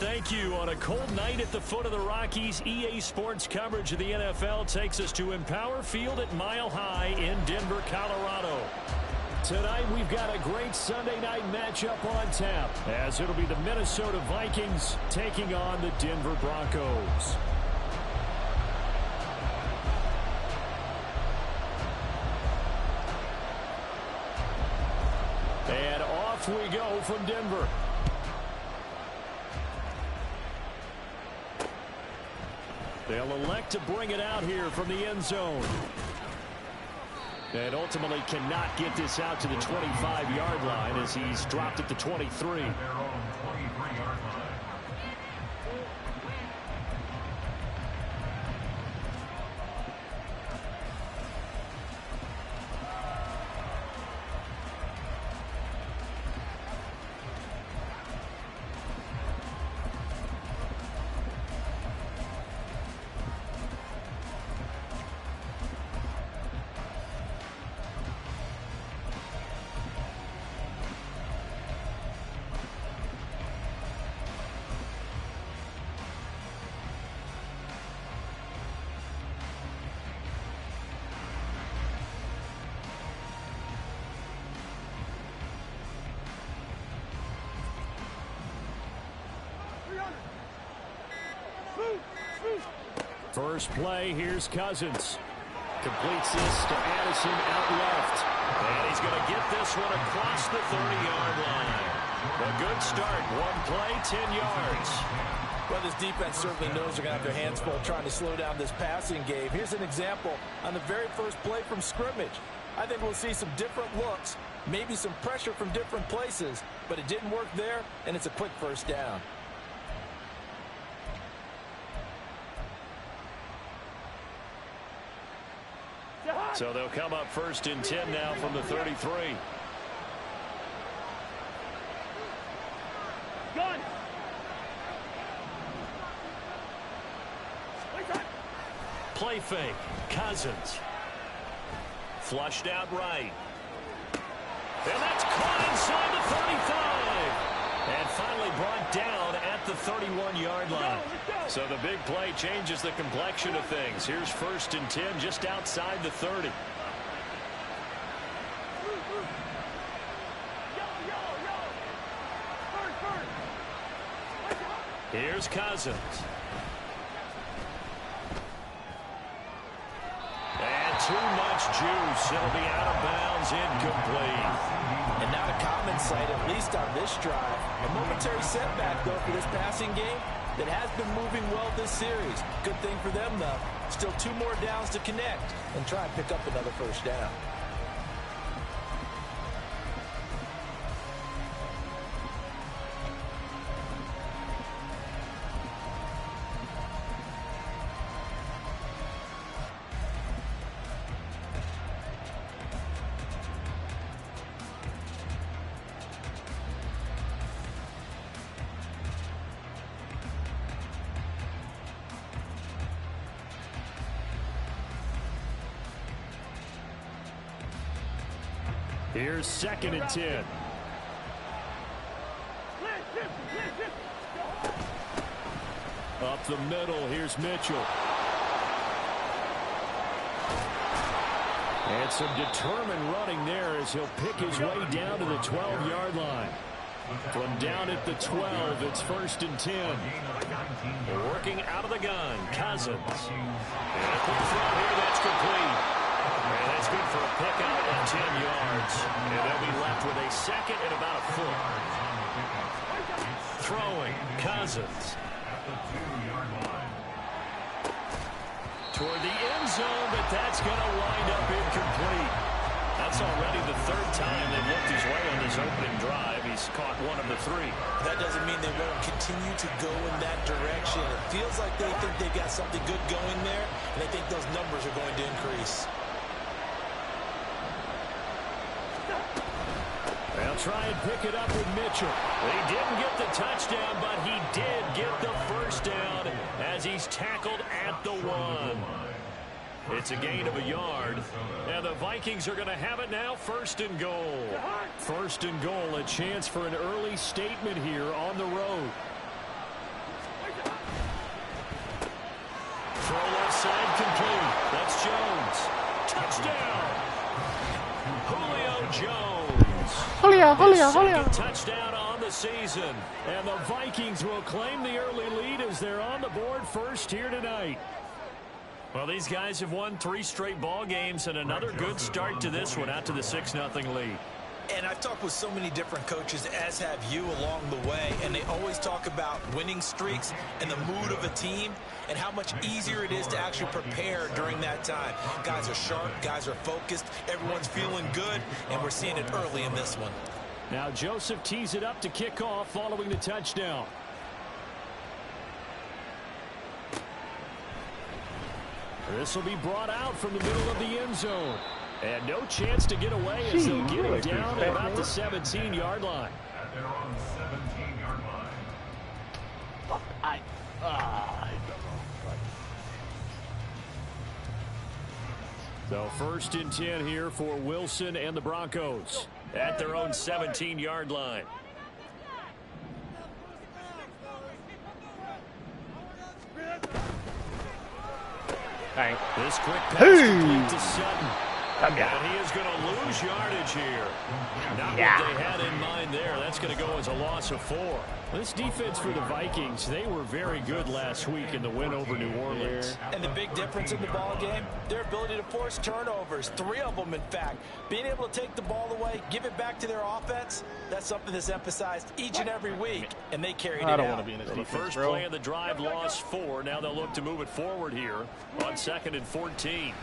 thank you. On a cold night at the foot of the Rockies, EA Sports coverage of the NFL takes us to Empower Field at Mile High in Denver, Colorado. Tonight, we've got a great Sunday night matchup on tap, as it'll be the Minnesota Vikings taking on the Denver Broncos. And off we go from Denver. They'll elect to bring it out here from the end zone. And ultimately cannot get this out to the 25-yard line as he's dropped at the 23. First play, here's Cousins. Completes this to Addison out left. And he's going to get this one across the 30-yard line. A good start. One play, 10 yards. Well, this defense certainly knows they're going to have their hands full trying to slow down this passing game. Here's an example on the very first play from scrimmage. I think we'll see some different looks, maybe some pressure from different places, but it didn't work there, and it's a quick first down. So they'll come up first and 10 now from the 33. Gun. Play fake. Cousins. Flushed out right. And that's caught inside the 35. And finally brought down at the 31-yard line. So the big play changes the complexion of things. Here's first and 10 just outside the 30. Here's Cousins. And too much juice. It'll be out of bounds, incomplete. And not a common sight, at least on this drive. A momentary setback, though, for this passing game that has been moving well this series. Good thing for them, though. Still 2 more downs to connect and try and pick up another first down. Here's second and 10. Up the middle, here's Mitchell. And some determined running there as he'll pick his way down to the 12-yard line. From down at the 12, it's first and 10. Working out of the gun, Cousins. And a quick throw here, that's complete. And that's good for a pick out at 10 yards. And they'll be left with a second and about a foot. Throwing, Cousins. Toward the end zone, but that's going to wind up incomplete. That's already the 3rd time they've looked his way on this opening drive. He's caught 1 of the 3. That doesn't mean they won't continue to go in that direction. It feels like they think they got something good going there, and they think those numbers are going to increase. They'll try and pick it up with Mitchell. He didn't get the touchdown, but he did get the first down as he's tackled at the 1. It's a gain of a yard. And the Vikings are going to have it now, first and goal. First and goal, a chance for an early statement here on the road. side complete. That's Jones. Touchdown. Julio Jones. Julio. Touchdown on the season. And the Vikings will claim the early lead as they're on the board first here tonight. Well, these guys have won 3 straight ball games and another good start to this one out to the 6-0 lead. And I've talked with so many different coaches, as have you, along the way, and they always talk about winning streaks and the mood of a team and how much easier it is to actually prepare during that time. Guys are sharp, guys are focused, everyone's feeling good, and we're seeing it early in this one. Now Joseph tees it up to kick off following the touchdown. This will be brought out from the middle of the end zone. And no chance to get away as they'll get it down at about the 17-yard line. So 1st and 10 here for Wilson and the Broncos at their own 17-yard line. Dang. This quick pass complete to Sutton. And he is going to lose yardage here. Not what they had in mind there. That's going to go as a loss of 4. This defense for the Vikings, they were very good last week in the win over New Orleans. And the big difference in the ball game, their ability to force turnovers, 3 of them in fact. Being able to take the ball away, give it back to their offense, that's something that's emphasized each and every week, and they carried it out. I don't want to be in this defense, The first play of the drive lost 4. Now they'll look to move it forward here on 2nd and 14.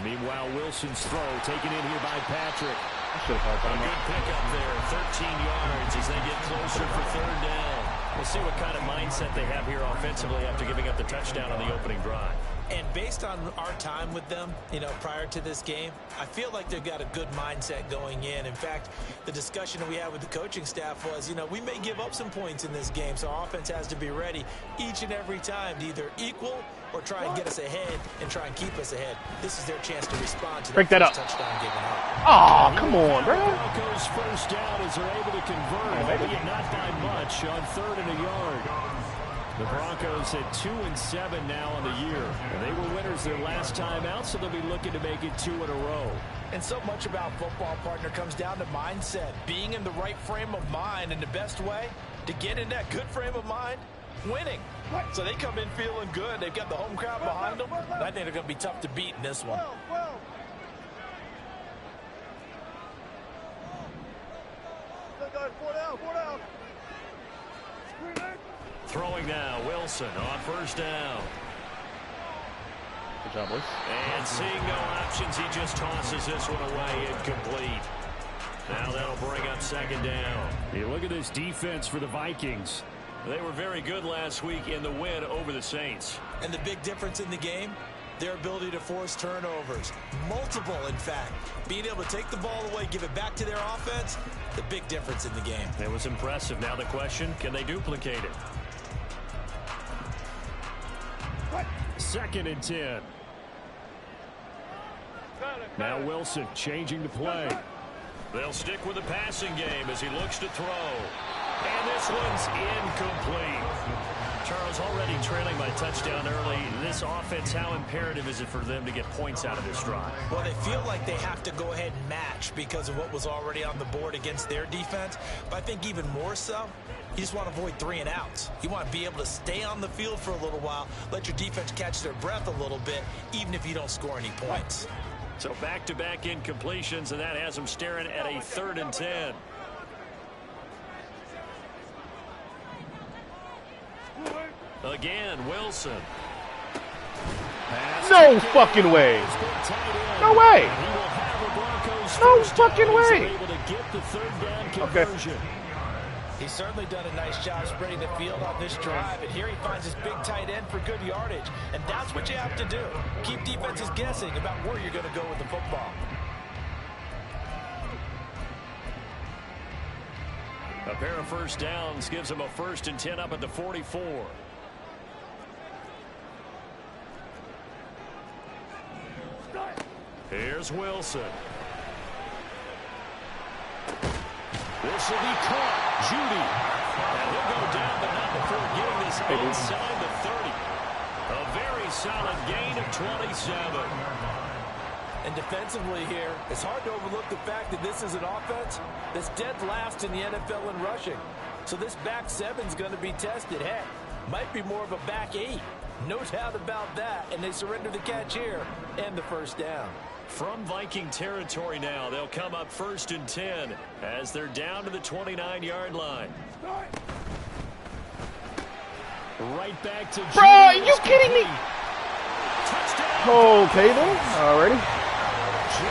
Meanwhile, Wilson's throw taken in here by Patrick. A good pickup there, 13 yards as they get closer for 3rd down. We'll see what kind of mindset they have here offensively after giving up the touchdown on the opening drive. And based on our time with them, prior to this game, I feel like they've got a good mindset going in. In fact, the discussion that we had with the coaching staff was, we may give up some points in this game, so our offense has to be ready each and every time to either equal or try and get us ahead and try and keep us ahead. This is their chance to respond to that touchdown given up. Oh, come on, bro. Broncos first down as they're able to convert, albeit not by much, on 3rd and a yard. The Broncos at 2-7 now on the year. And they were winners their last time out, so they'll be looking to make it 2 in a row. And so much about football, partner, comes down to mindset. Being in the right frame of mind, and the best way to get in that good frame of mind, winning. So they come in feeling good. They've got the home crowd behind them. And I think they're going to be tough to beat in this one. Throwing now, Wilson on 1st down. Good job, boys. And seeing no options, he just tosses this one away, incomplete. Now that'll bring up 2nd down. You look at this defense for the Vikings. They were very good last week in the win over the Saints. And the big difference in the game, their ability to force turnovers. Multiple, in fact. Being able to take the ball away, give it back to their offense, the big difference in the game. It was impressive. Now the question, can they duplicate it? 2nd and 10. Now Wilson changing the play. They'll stick with the passing game as he looks to throw. And this one's incomplete. Charles, already trailing by touchdown early. This offense, how imperative is it for them to get points out of this drive? Well, they feel like they have to go ahead and match because of what was already on the board against their defense. But I think even more so, you just want to avoid 3 and outs. You want to be able to stay on the field for a little while, let your defense catch their breath a little bit, even if you don't score any points. So back-to-back incompletions, and that has them staring at a 3rd and 10. Again, Wilson. No fucking way. No way. No fucking way. Okay. He's certainly done a nice job spreading the field on this drive, and here he finds his big tight end for good yardage, and that's what you have to do. Keep defenses guessing about where you're going to go with the football. A pair of first downs gives him a 1st and 10 up at the 44. Here's Wilson. This will be caught. Judy. And he'll go down, but not before getting this inside the 30. solid gain of 27. And defensively here, it's hard to overlook the fact that this is an offense that's dead last in the NFL in rushing. So this back seven's going to be tested. Heck, might be more of a back eight. No doubt about that. And they surrender the catch here and the first down. From Viking territory now, they'll come up 1st and 10 as they're down to the 29-yard line. Right back to Bro, are you kidding me? Touchdown. Okay then. Already. 29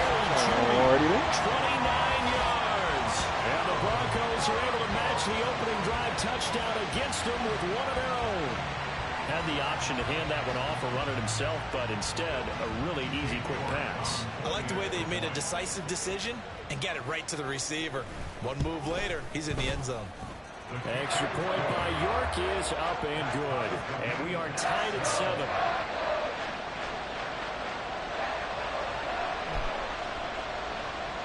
yards. And the Broncos are able to match the opening drive touchdown against them with one of their own. Had the option to hand that one off or run it himself, but instead, a really easy, quick pass. I like the way they made a decisive decision and got it right to the receiver. One move later, he's in the end zone. Extra point by York is up and good. And we are tied at 7.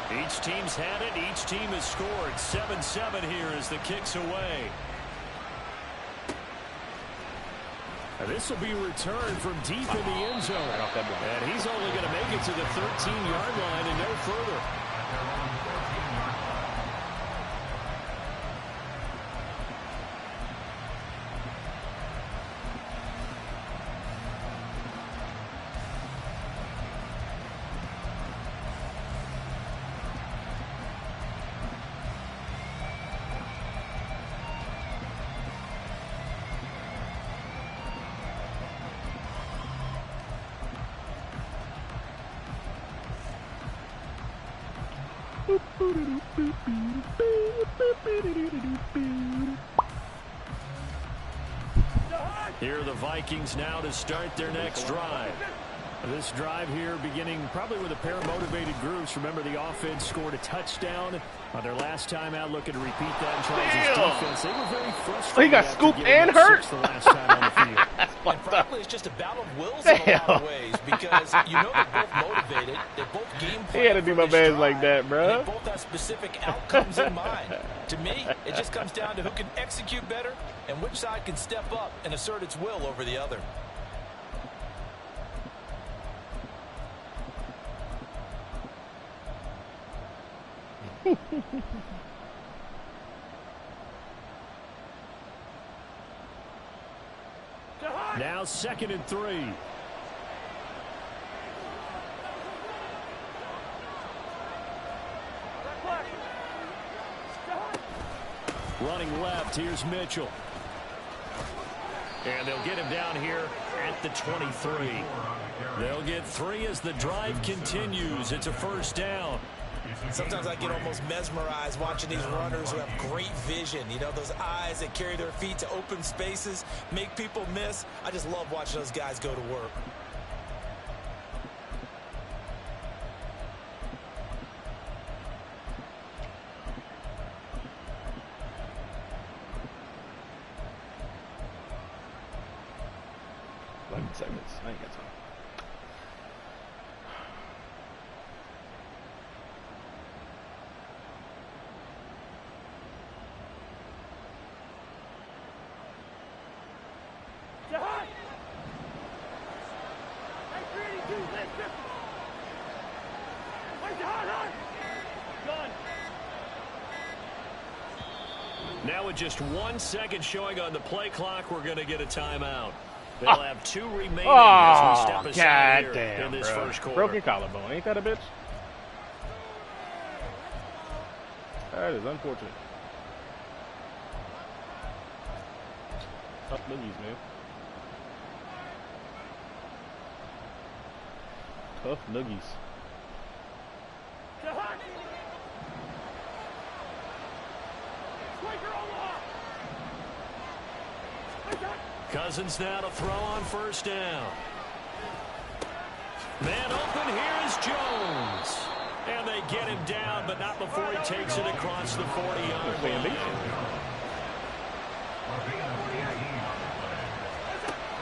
Each team's had it. Each team has scored. 7-7 here as the kick's away. This will be returned from deep in the end zone. And he's only going to make it to the 13-yard line and no further. Here are the Vikings now to start their next drive. This drive here beginning probably with a pair of motivated groups. Remember, the offense scored a touchdown on their last time out, looking to repeat that in Charles' defense. They were very frustrated. He got scooped and hurt. The last time on the field. And frankly, it's just a battle of wills in a lot of ways because you know they're both motivated. They both game plan. He had to do my man's like that, bro. They both have specific outcomes in mind. To me, it just comes down to who can execute better and which side can step up and assert its will over the other. Now 2nd and 3. Running left, here's Mitchell. And they'll get him down here at the 23. They'll get 3 as the drive continues. It's a first down. Sometimes I get almost mesmerized watching these runners who have great vision. You know, those eyes that carry their feet to open spaces, make people miss. I just love watching those guys go to work. Seconds. I ain't got time. Now with just 1 second showing on the play clock, we're going to get a timeout. They'll have 2 remaining as we step aside here in this first quarter. Broken collarbone. Ain't that a bitch? That is unfortunate. Tough nuggies, man. Tough nuggies. Cousins now to throw on first down. Man open, here is Jones. And they get him down, but not before he takes it across the 40-yard line.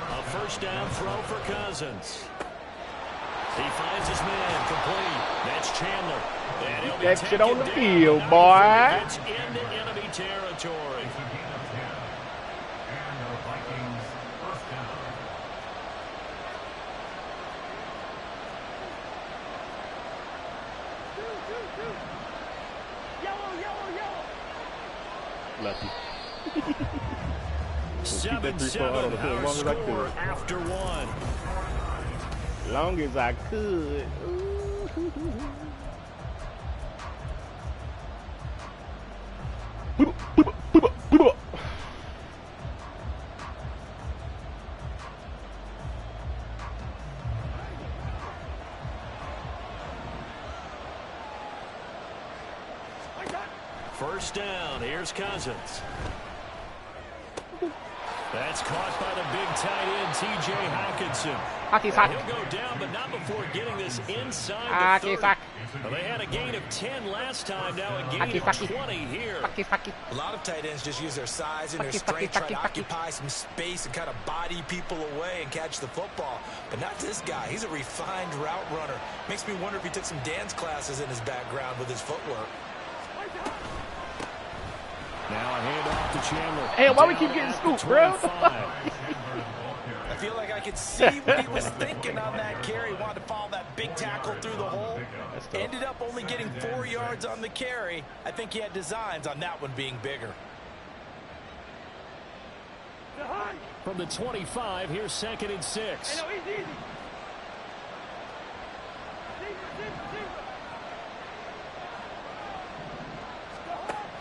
A first down throw for Cousins. He finds his man complete. That's Chandler. And he'll be that shit on the down, field, boy. Gets into enemy territory. Lucky. 7-7, our score after one. Long as I could. First down, here's Cousins. That's caught by the big tight end, T.J. Hawkinson. He'll go down, but not before getting this inside the 30. Well, they had a gain of 10 last time, now a gain of 20 here. A lot of tight ends just use their size and their strength, try to occupy some space and kind of body people away and catch the football. But not this guy. He's a refined route runner. Makes me wonder if he took some dance classes in his background with his footwork. Now a handoff to Chandler. Hey, why we keep getting scooped, bro? I feel like I could see what he was thinking on that carry. Wanted to follow that big tackle through the hole. Ended up only getting 4 yards on the carry. I think he had designs on that one being bigger. From the 25, here's 2nd and 6.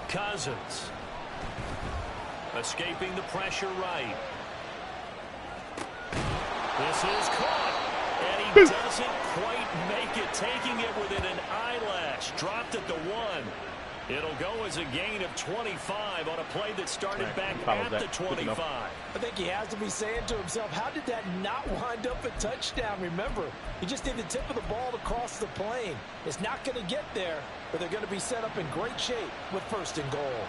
Cousins. Escaping the pressure right. This is caught. And he doesn't quite make it. Taking it within an eyelash. Dropped at the 1. It'll go as a gain of 25 on a play that started back at the 25. I think he has to be saying to himself, how did that not wind up a touchdown? Remember, he just did the tip of the ball to cross the plane. It's not going to get there, but they're going to be set up in great shape with 1st and goal.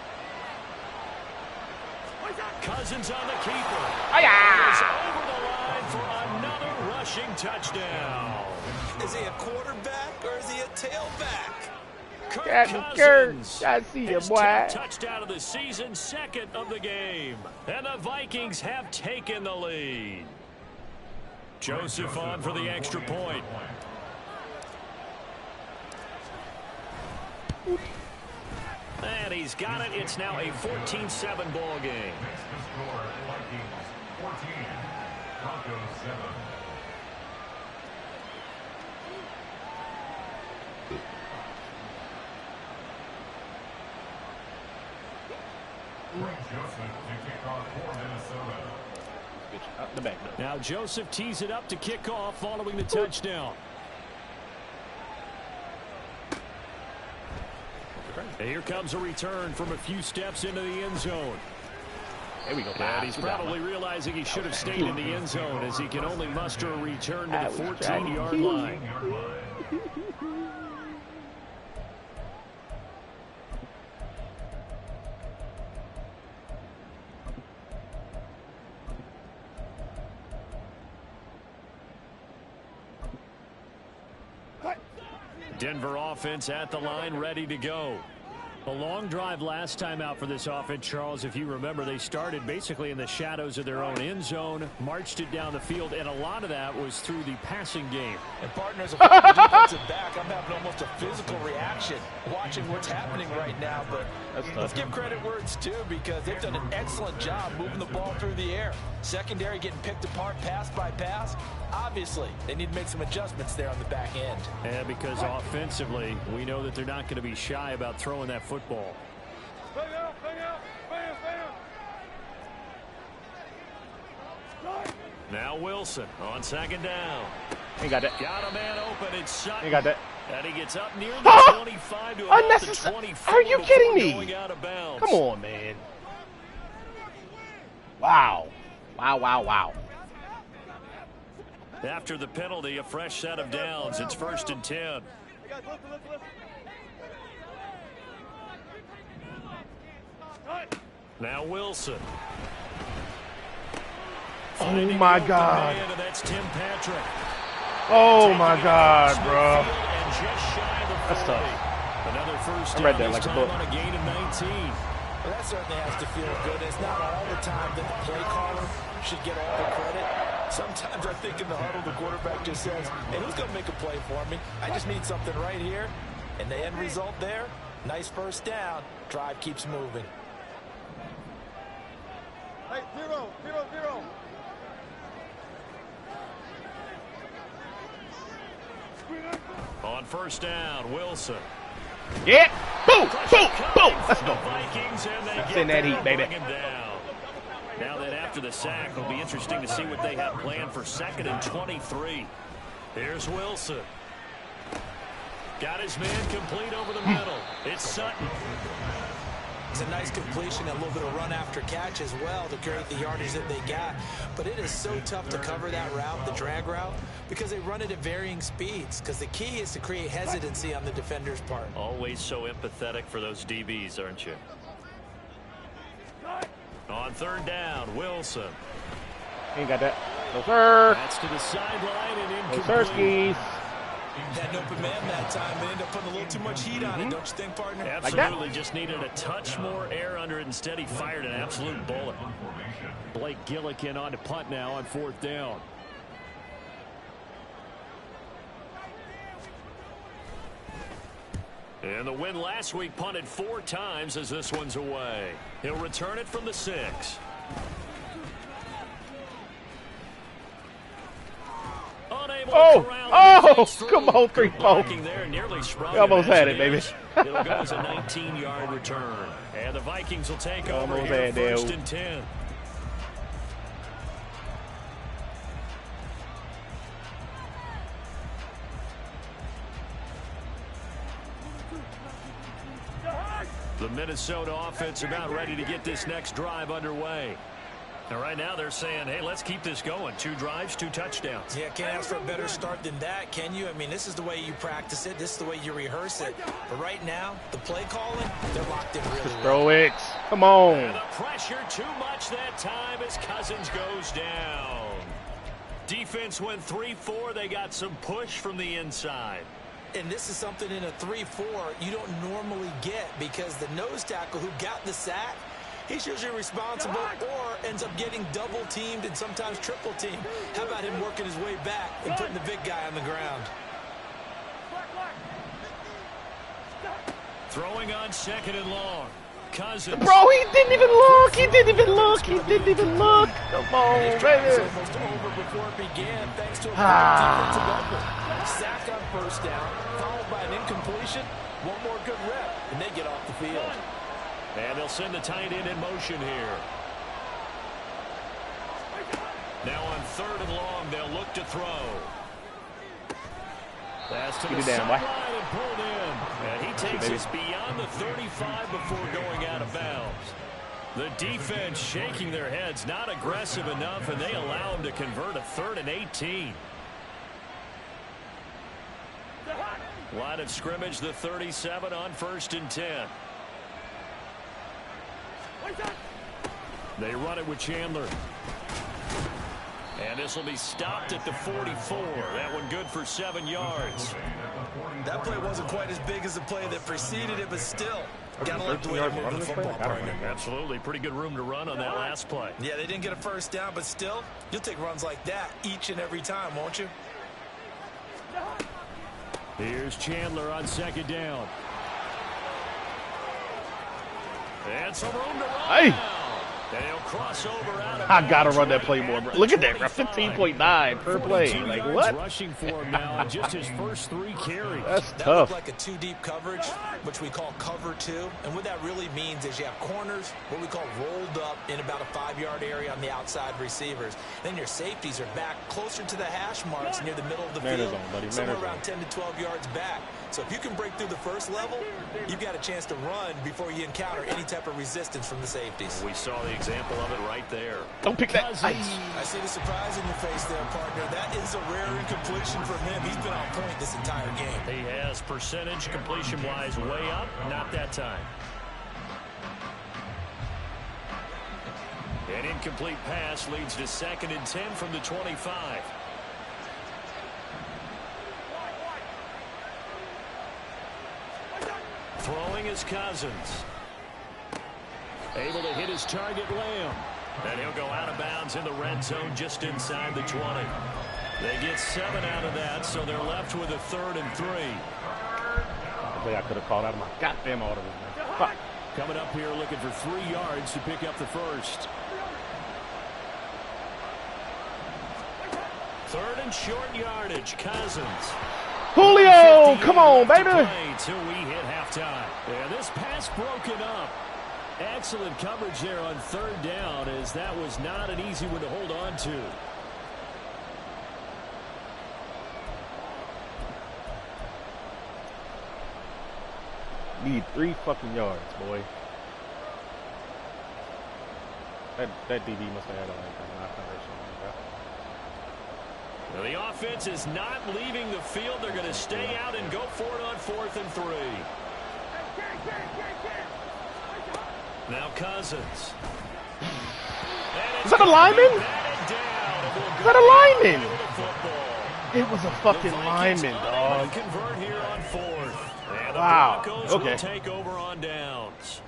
Cousins on the keeper. Oh, yeah. Is over the line for another rushing touchdown. Is he a quarterback or is he a tailback? Cousins. I see you, boy. 10th touchdown of the season, 2nd of the game. And the Vikings have taken the lead. Joseph on for the extra point. And he's got it. It's now a 14-7 ball game. Vikings 14, Broncos 7. Joseph to kick off for Minnesota. Out the back, though. Now Joseph tees it up to kick off following the touchdown. And here comes a return from a few steps into the end zone. There we go. And he's probably realizing he should have stayed in the end zone as he can only muster a return to the 14-yard line. Denver offense at the line, ready to go. A long drive last time out for this offense, Charles. If you remember, they started basically in the shadows of their own end zone, marched it down the field, and a lot of that was through the passing game. And partners, a defensive back, I'm having almost a physical reaction watching what's happening right now. But let's give credit where it's due, because they've done an excellent job moving the ball through the air. Secondary getting picked apart pass by pass. Obviously, they need to make some adjustments there on the back end. And because offensively, we know that they're not going to be shy about throwing that football. Now Wilson on 2nd down. He got that. Got a man open. It's Sutton. He got that. And he gets up near the 25 to about the 24. Are you kidding me? Going out of bounds. Come on, man. Wow. Wow, wow, wow. After the penalty, a fresh set of downs. It's 1st and 10. Now Wilson. Oh, my God. And that's Tim Patrick. Oh, my God, bro. And just shy of the 40. That's tough. Another first I read down, that this like a time book. on a gain of 19. Well, that certainly has to feel good. It's not all the time that the play caller should get all the credit. Sometimes I think in the huddle, the quarterback just says, hey, who's going to make a play for me? I just need something right here. And the end result there, nice first down. Drive keeps moving. Hey, 0, 0, 0. On first down, Wilson. Yeah. Boom, boom, boom. Let's go. Vikings, and they That's get in that there heat, and baby. bring him down. Now that after the sack, it'll be interesting to see what they have planned for 2nd and 23. Here's Wilson. Got his man complete over the middle. It's Sutton. It's a nice completion, a little bit of run after catch as well to create the yardage that they got. But it is so tough to cover that route, the drag route, because they run it at varying speeds. Because the key is to create hesitancy on the defender's part. Always so empathetic for those DBs, aren't you? On 3rd down, Wilson. Ain't got that. No, sir. That's to the sideline and No, incomplete. sirskis. Had an open man that time, but ended up putting a little too much heat on it, don't you think, partner? Absolutely, just needed a touch more air under it. Instead, he fired an absolute bullet. Blake Gillikin on to punt now on 4th down. And the win last week punted 4 times as this one's away. He'll return it from the 6. Come on, 3-4. You almost had it, baby. It'll go as a 19-yard return. And the Vikings will take over Almost here, had that. 1st and 10. The Minnesota offense about ready to get this next drive underway. And right now they're saying, hey, let's keep this going. 2 drives, 2 touchdowns. Yeah, can't ask for a better start than that, can you? I mean, this is the way you practice it. This is the way you rehearse it. But right now, the play calling, they're locked in really well. Throw it. Come on. And the pressure too much that time as Cousins goes down. Defense went 3-4. They got some push from the inside. And this is something in a 3-4 you don't normally get because the nose tackle who got the sack, he's usually responsible or ends up getting double teamed and sometimes triple teamed. How about him working his way back and putting the big guy on the ground? Throwing on 2nd and long. Cousins. Bro, he didn't even look. He didn't even look. He didn't even look. Come on, This drive was almost over before it began thanks to a defensive effort. Sack on 1st down, followed by an incompletion. One more good rep, and they get off the field. And they'll send the tight end in motion here. Now on 3rd and long, they'll look to throw. Pass to the sideline and pulled in. And he takes us beyond the 35 before going out of bounds. The defense shaking their heads, not aggressive enough, and they allow him to convert a 3rd and 18. Line of scrimmage, the 37 on 1st and 10. They run it with Chandler. And this will be stopped at the 44. That one good for 7 yards. That play wasn't quite as big as the play that preceded it, but still, gotta like the way they move the football, partner. Absolutely. Pretty good room to run on that last play. Yeah, they didn't get a 1st down, but still, you'll take runs like that each and every time, won't you? Here's Chandler on 2nd down. And some room to run. Hey. And he'll cross over out of I gotta run that play more, bro. Look at that, bro. 15.9 per play. Like, what? Rushing for him now on just his first 3 carries. That's That tough. looked like a 2-deep coverage, which we call cover 2. And what that really means is you have corners, what we call rolled up in about a 5-yard area on the outside receivers. Then your safeties are back closer to the hash marks near the middle of the field, somewhere around 10 to 12 yards back. So if you can break through the first level, you've got a chance to run before you encounter any type of resistance from the safeties. We saw the example of it right there. Don't pick that. I see the surprise in your face there, partner. That is a rare incompletion from him. He's been on point this entire game. He has percentage completion-wise way up. Not that time. An incomplete pass leads to 2nd and 10 from the 25. Throwing is Cousins. Able to hit his target, Lamb. And he'll go out of bounds in the red zone just inside the 20. They get 7 out of that, so they're left with a 3rd and 3. play I could have called out of my goddamn audible, man. Fuck. Coming up here looking for 3 yards to pick up the first. 3rd and short yardage. Cousins. Julio, come on, baby. Till we hit halftime. Yeah, this pass broken up. Excellent coverage there on 3rd down, as that was not an easy one to hold on to. Need 3 fucking yards, boy. That DB must have had a knock conversion. Well, the offense is not leaving the field. They're going to stay out and go for it on 4th and 3. Now Cousins. Is that a lineman? Is that a lineman? It was a fucking lineman, dog. Convert here on 4th. And the Wow. Broncos Okay. will take over on downs.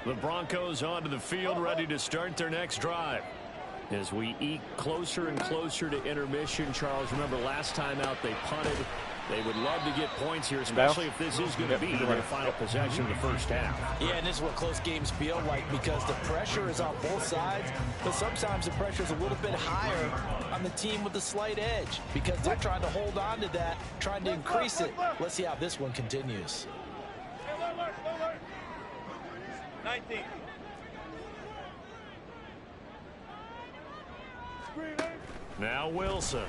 The Broncos onto the field, ready to start their next drive. As we eke closer and closer to intermission, Charles, remember last time out they punted. They would love to get points here, especially if this is going to be their final possession of the first half. Yeah, and this is what close games feel like, because the pressure is on both sides, but sometimes the pressure is a little bit higher on the team with the slight edge, because they're trying to hold on to that, trying to increase it. Let's see how this one continues. 19. Now Wilson.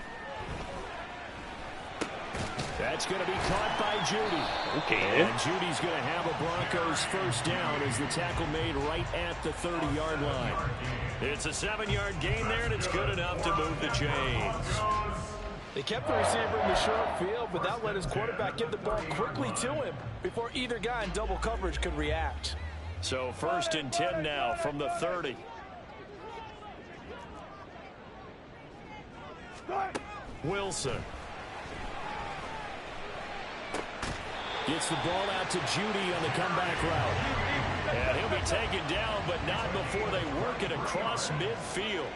That's going to be caught by Judy. Okay. And Judy's going to have a Broncos first down as the tackle made right at the 30-yard line. It's a 7-yard gain there, and it's good enough to move the chains. They kept the receiver in the short field, but that let his quarterback get the ball quickly to him before either guy in double coverage could react. So 1st and 10 now from the 30. Wilson. Gets the ball out to Judy on the comeback route. And he'll be taken down, but not before they work it across midfield.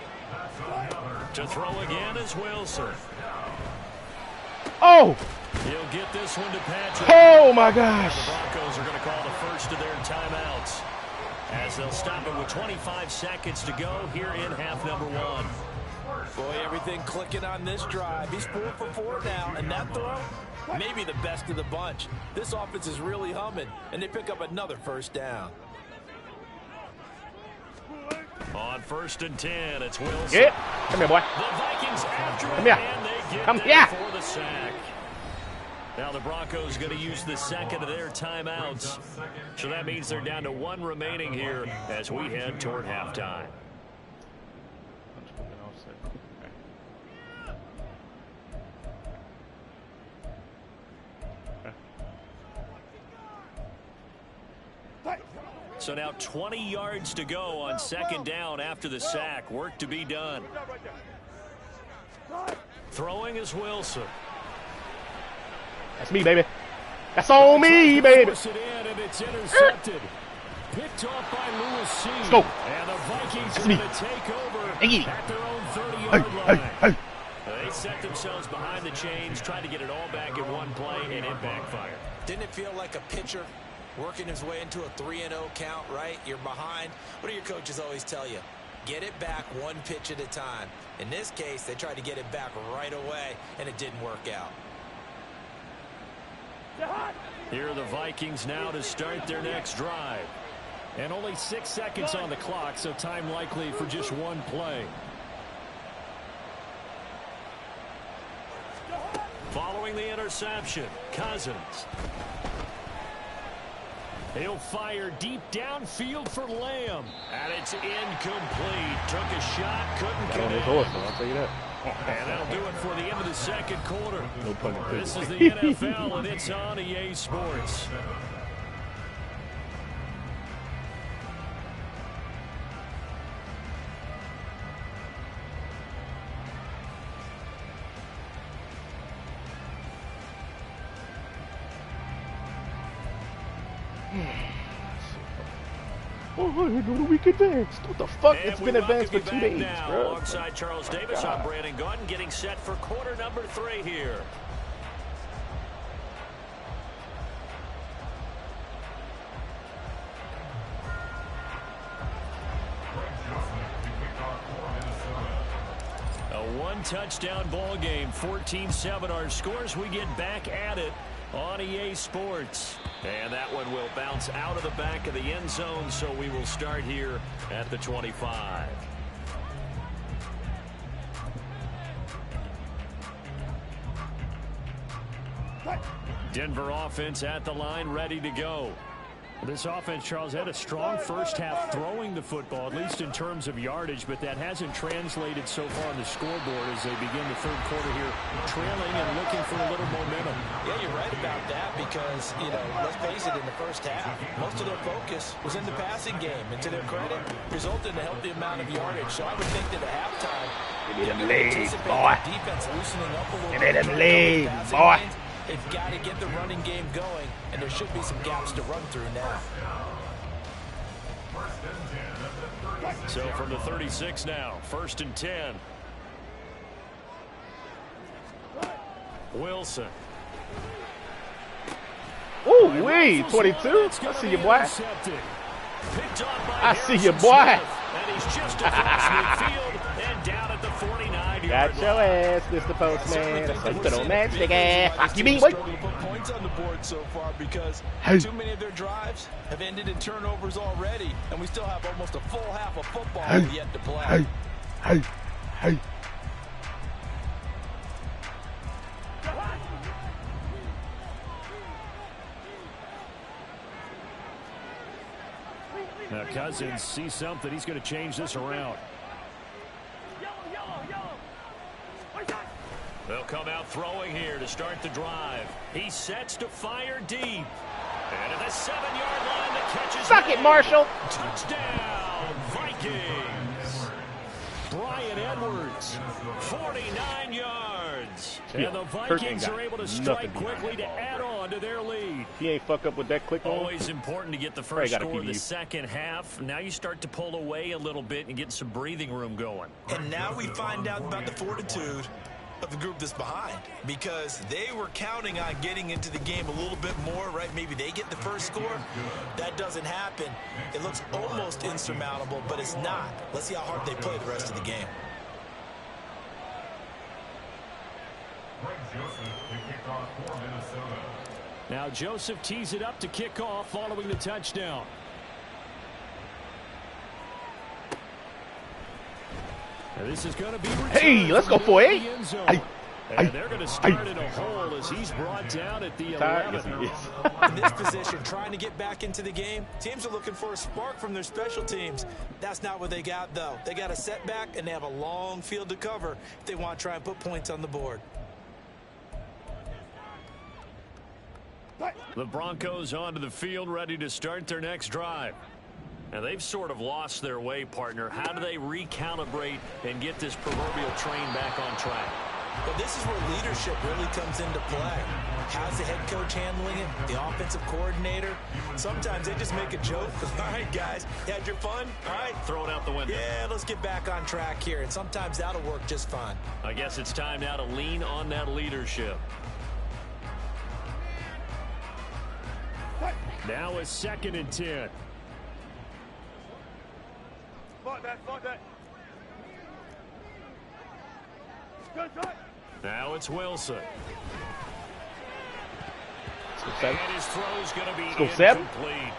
To throw again is Wilson. Oh! He'll get this one to Patrick. Oh, my gosh. The Broncos are going to call the first of their timeouts, as they'll stop it with 25 seconds to go here in half number 1. Boy, everything clicking on this drive. He's 4 for 4 now, and that throw, maybe the best of the bunch. This offense is really humming, and they pick up another first down. On 1st and 10, it's Wilson. Yeah. Come here, boy. The Vikings after it, Come here. and they get Come there here. for the sack. Now the Broncos going to use the second of their timeouts. So that means they're down to 1 remaining here as we head toward halftime. So now 20 yards to go on 2nd down after the sack. Work to be done. Throwing is Wilson. That's me, baby. That's on me, baby. Puts it in, and it's intercepted. Picked off by Lewis C. Let's go. And the Vikings That's are me. going to take over Hey. at their own 30-yard Hey, line. hey, hey. They set themselves behind the chains, tried to get it all back in one play, and it backfired. Didn't it feel like a pitcher working his way into a 3-0 count, right? You're behind. What do your coaches always tell you? Get it back 1 pitch at a time. In this case, they tried to get it back right away, and it didn't work out. Here are the Vikings now to start their next drive. And only 6 seconds on the clock, so time likely for just 1 play. Following the interception, Cousins. He'll fire deep downfield for Lamb. And it's incomplete. Took a shot, couldn't Got on his connect. horse, I'll tell you that. And that'll do it for the end of the second quarter. No pun intended. This is the NFL, and it's on EA Sports. Oh, go to week advanced. What the fuck? And It's been advanced for 2 days, now, bro. alongside Charles Davis, I'm Brandon Gaudin, getting set for quarter number 3 here. A one-touchdown ball game, 14-7 our scores. We get back at it on EA Sports. And that one will bounce out of the back of the end zone, so we will start here at the 25. Denver offense at the line, ready to go. This offense, Charles, had a strong first half throwing the football, at least in terms of yardage, but that hasn't translated so far on the scoreboard as they begin the third quarter here, trailing and looking for a little momentum. Yeah, you're right about that because, you know, let's face it, in the first half, most of their focus was in the passing game, and to their credit, resulted in a healthy amount of yardage. So I would think that at halftime, Give me them legs, boy. Defense loosening up a little Give me bit. them legs, boy. They've got to get the running game going, and there should be some gaps to run through now. So from the 36 now, 1st and 10. Wilson. Ooh, wee, 22. I see you, boy. I see you, boy. And he's just across midfield and down at the 49-yard Got your ass, Mr. Postman. That's how you put on that, nigga. You mean, wait. To put points on the board so far because too many of their drives have ended in turnovers already, and we still have almost a full half of football yet to play. Hey. Now Cousins sees something. He's going to change this around. They'll come out throwing here to start the drive. He sets to fire deep. And at the 7-yard line, the catch is Suck made. it, Marshall. Touchdown, Vikings. Brian Edwards, 49 yards. And the Vikings are able to strike quickly to add on to their lead. He ain't fuck up with that click on. Always important to get the first score of the second half. Now you start to pull away a little bit and get some breathing room going. And now we find out about the fortitude of the group that's behind, because they were counting on getting into the game a little bit more, right? Maybe they get the first score. That doesn't happen. It looks almost insurmountable, but it's not. Let's see how hard they play the rest of the game. Now Joseph tees it up to kick off following the touchdown. Now this is going to be Hey, let's go for it. And they're going to start in a hole as he's brought down at the 11. In this position, trying to get back into the game, teams are looking for a spark from their special teams. That's not what they got, though. They got a setback, and they have a long field to cover if they want to try and put points on the board. The Broncos onto the field, ready to start their next drive. Now, they've sort of lost their way, partner. How do they recalibrate and get this proverbial train back on track? Well, this is where leadership really comes into play. How's the head coach handling it? The offensive coordinator? Sometimes they just make a joke. All right, guys, you had your fun? All right. Throw it out the window. Yeah, let's get back on track here. And sometimes that'll work just fine. I guess it's time now to lean on that leadership. Now a 2nd and 10. Fight that. Now it's Wilson. Let's go, And his throw's going to be Let's go, Seb. incomplete.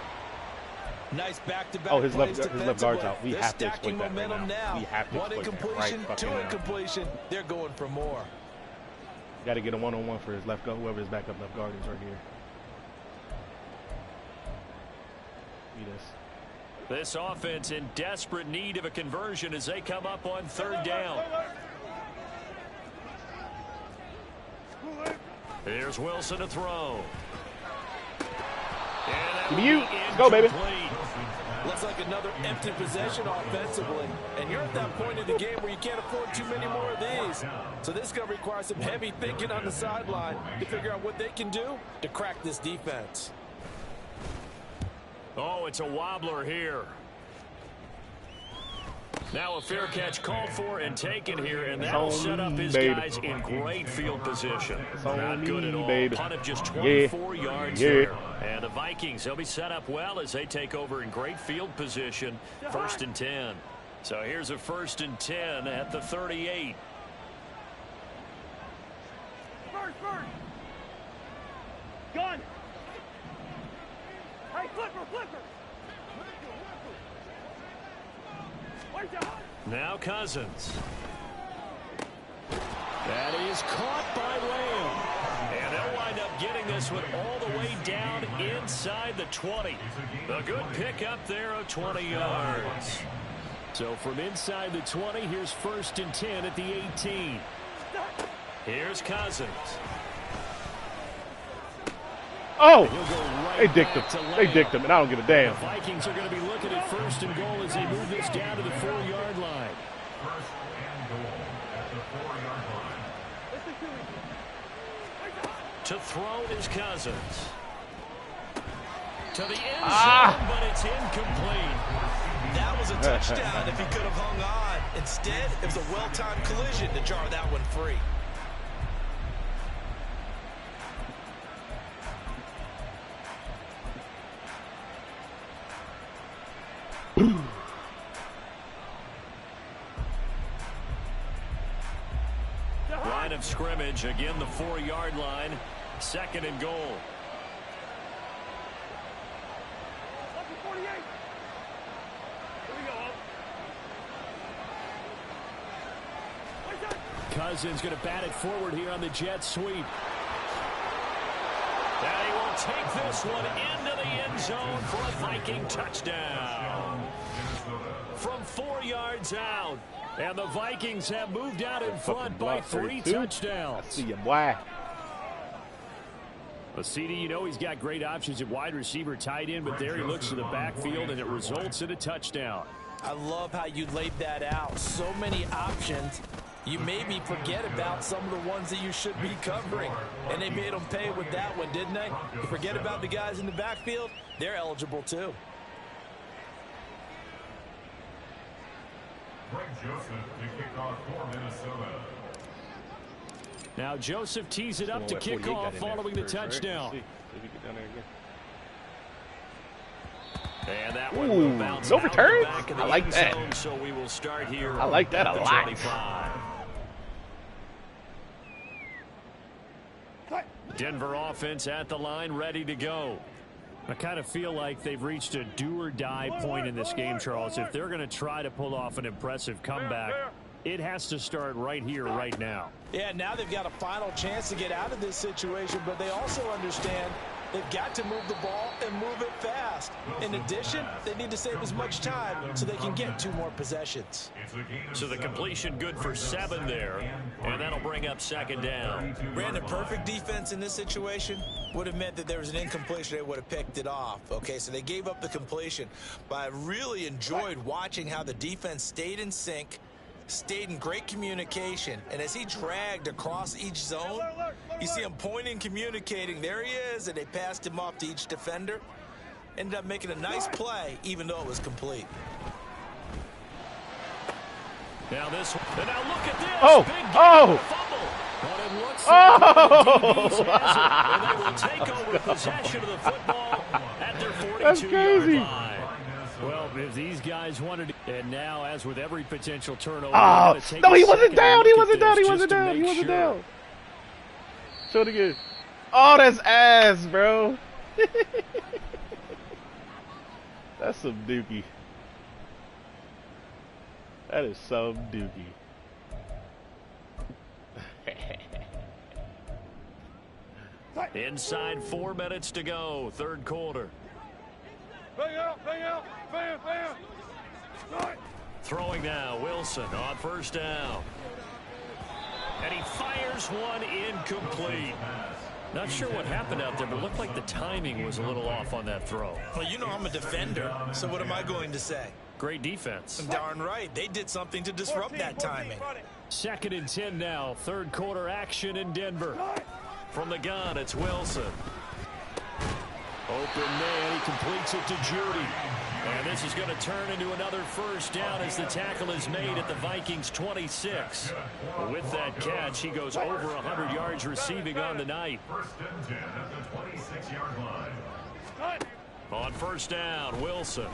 Nice back-to-back. Oh, his left plays guard's out. We They're have to stacking exploit that right momentum now. We have to One exploit that incompletion, right two fucking now. incompletion. They're going for more. Got to get a one-on-one for his left guard, whoever his backup left guard is right here. See this. This offense in desperate need of a conversion as they come up on 3rd down. Here's Wilson to throw. Give me you. Let's go, baby. Looks like another empty possession offensively. And you're at that point in the game where you can't afford too many more of these. So this is going to require some heavy thinking on the sideline to figure out what they can do to crack this defense. Oh, it's a wobbler here. Now a fair catch called for and taken here, and that'll set up his guys in great field position. Not good at all. Punt of just 24 yards there. And the Vikings, they'll be set up well as they take over in great field position. 1st and 10. So here's a 1st and 10 at the 38. First. Gun. Hey, flipper. Now Cousins. That is caught by Lamb. And they'll wind up getting this one all the way down inside the 20. A good pickup there of 20 yards. So from inside the 20, here's 1st and 10 at the 18. Here's Cousins. Oh, Right they dicked him. They dicked him, and I don't give a damn. The Vikings are going to be looking at 1st and goal as they move this down to the 4-yard line. 1st and goal at the 4-yard line. To throw is Cousins. To the end zone, but it's incomplete. That was a touchdown if he could have hung on. Instead, it was a well-timed collision to jar that one free. Line of scrimmage, again the 4-yard line. 2nd and goal. 48. Here we go. Cousins going to bat it forward here on the jet sweep. And he will take this one into the end zone for a Viking touchdown. From 4 yards out. And the Vikings have moved out in front by 3 touchdowns. I see you, boy. Well, CD, you know he's got great options at wide receiver, tight end, but there he looks to the backfield, and it results in a touchdown. I love how you laid that out. So many options. You made me forget about some of the ones that you should be covering. And they made them pay with that one, didn't they? You forget about the guys in the backfield, they're eligible too. Greg Joseph to kick off for Minnesota. Now Joseph tees it up to kick off following the touchdown. And that one will bounce no out returns? the back of the I like end that. zone, so we will start here. I like that at a the lot. 25. Denver offense at the line, ready to go. I kind of feel like they've reached a do-or-die point in this game, Charles. If they're going to try to pull off an impressive comeback, it has to start right here, right now. Yeah, now they've got a final chance to get out of this situation, but they also understand they've got to move the ball and move it fast. In addition, they need to save as much time so they can get 2 more possessions. So the completion good for 7 there, and that'll bring up 2nd down. Brandon, perfect defense in this situation would have meant that there was an incompletion. They would have picked it off. Okay, so they gave up the completion, but I really enjoyed watching how the defense stayed in sync, stayed in great communication, and as he dragged across each zone, you see him pointing, communicating. There he is, and they passed him off to each defender. Ended up making a nice play, even though it was complete. Now now look at this. Oh, Big oh. fumble. But it looks Oh. like and they will take over possession of the football at their 42-yard That's crazy. line. Well, if these guys wanted to, and now, as with every potential turnover, Oh, no, he wasn't down. He wasn't down. He He wasn't down. He wasn't down. Show it again. Oh, that's ass, bro. That's some dookie. That is some dookie. Inside 4 minutes to go, 3rd quarter. Bang out, bam. Right. Throwing now, Wilson on 1st down. And he fires one incomplete. Not sure what happened out there, but it looked like the timing was a little off on that throw. Well, you know I'm a defender, so what am I going to say? Great defense. Darn right. They did something to disrupt that timing. 2nd and 10 now, 3rd quarter action in Denver. From the gun, it's Wilson. Open man, he completes it to Judy. And this is going to turn into another first down as the tackle is made at the Vikings 26. With that catch, he goes over 100 yards receiving on the night. First and 10 at the 26-yard line. On first down, Wilson.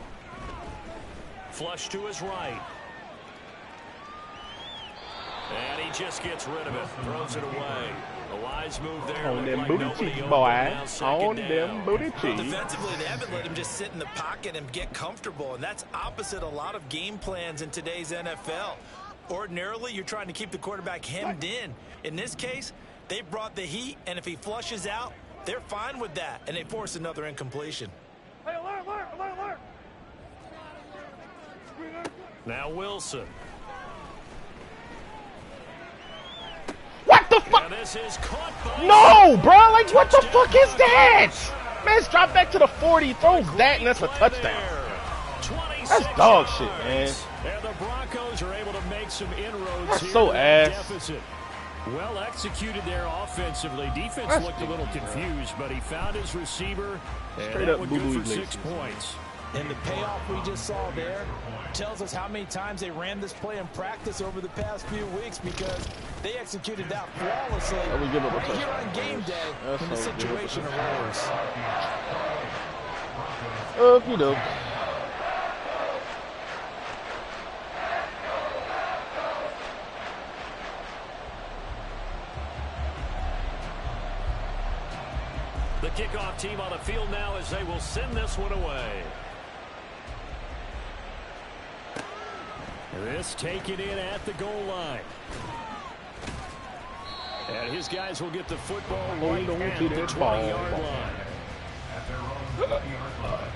Flush to his right. And he just gets rid of it. Throws it away. A wise move there. On them Like booty cheeks, boy. On them booty cheeks. Defensively, they haven't let him just sit in the pocket and get comfortable, and that's opposite a lot of game plans in today's NFL. Ordinarily, you're trying to keep the quarterback hemmed in. In this case, they brought the heat, and if he flushes out, they're fine with that, and they force another incompletion. Hey, alert, alert, alert, alert. Now Wilson. What the fuck? And this is caught by No, bro. Like, what the fuck is that? Man, it's dropped back to the 40. Throws that, and that's a touchdown. That's dog shit, man. And the Broncos are able to make some inroads That's here so in the ass. deficit. Well executed there offensively. Defense That's looked a little confused, but he found his receiver, and Straight that up one good boo-boo for 6 iglesias. points. And the payoff we just saw there tells us how many times they ran this play in practice over the past few weeks, because they executed that flawlessly we give up a right here touchdown. on game day That's when the so situation arose. Okie doke. The kickoff team on the field now as they will send this one away. This taken in at the goal line. And his guys will get the football right on at to the that 20-yard ball. line. At their own 20-yard line.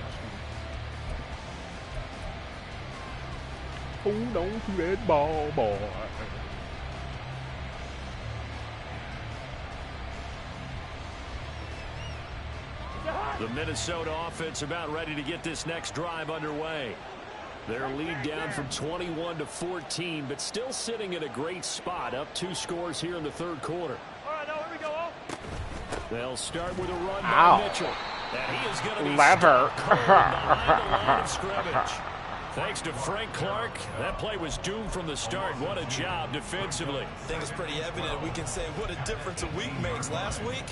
Hold on to that ball, boy. The Minnesota offense about ready to get this next drive underway. Their lead down from 21 to 14, but still sitting in a great spot, up 2 scores here in the third quarter. All right, now here we go. They'll start with a run by Ow. Mitchell. And he is going to be Lever. stuck cold behind the line of scrimmage. Thanks to Frank Clark, that play was doomed from the start. What a job defensively. I think it's pretty evident we can say what a difference a week makes. Last week,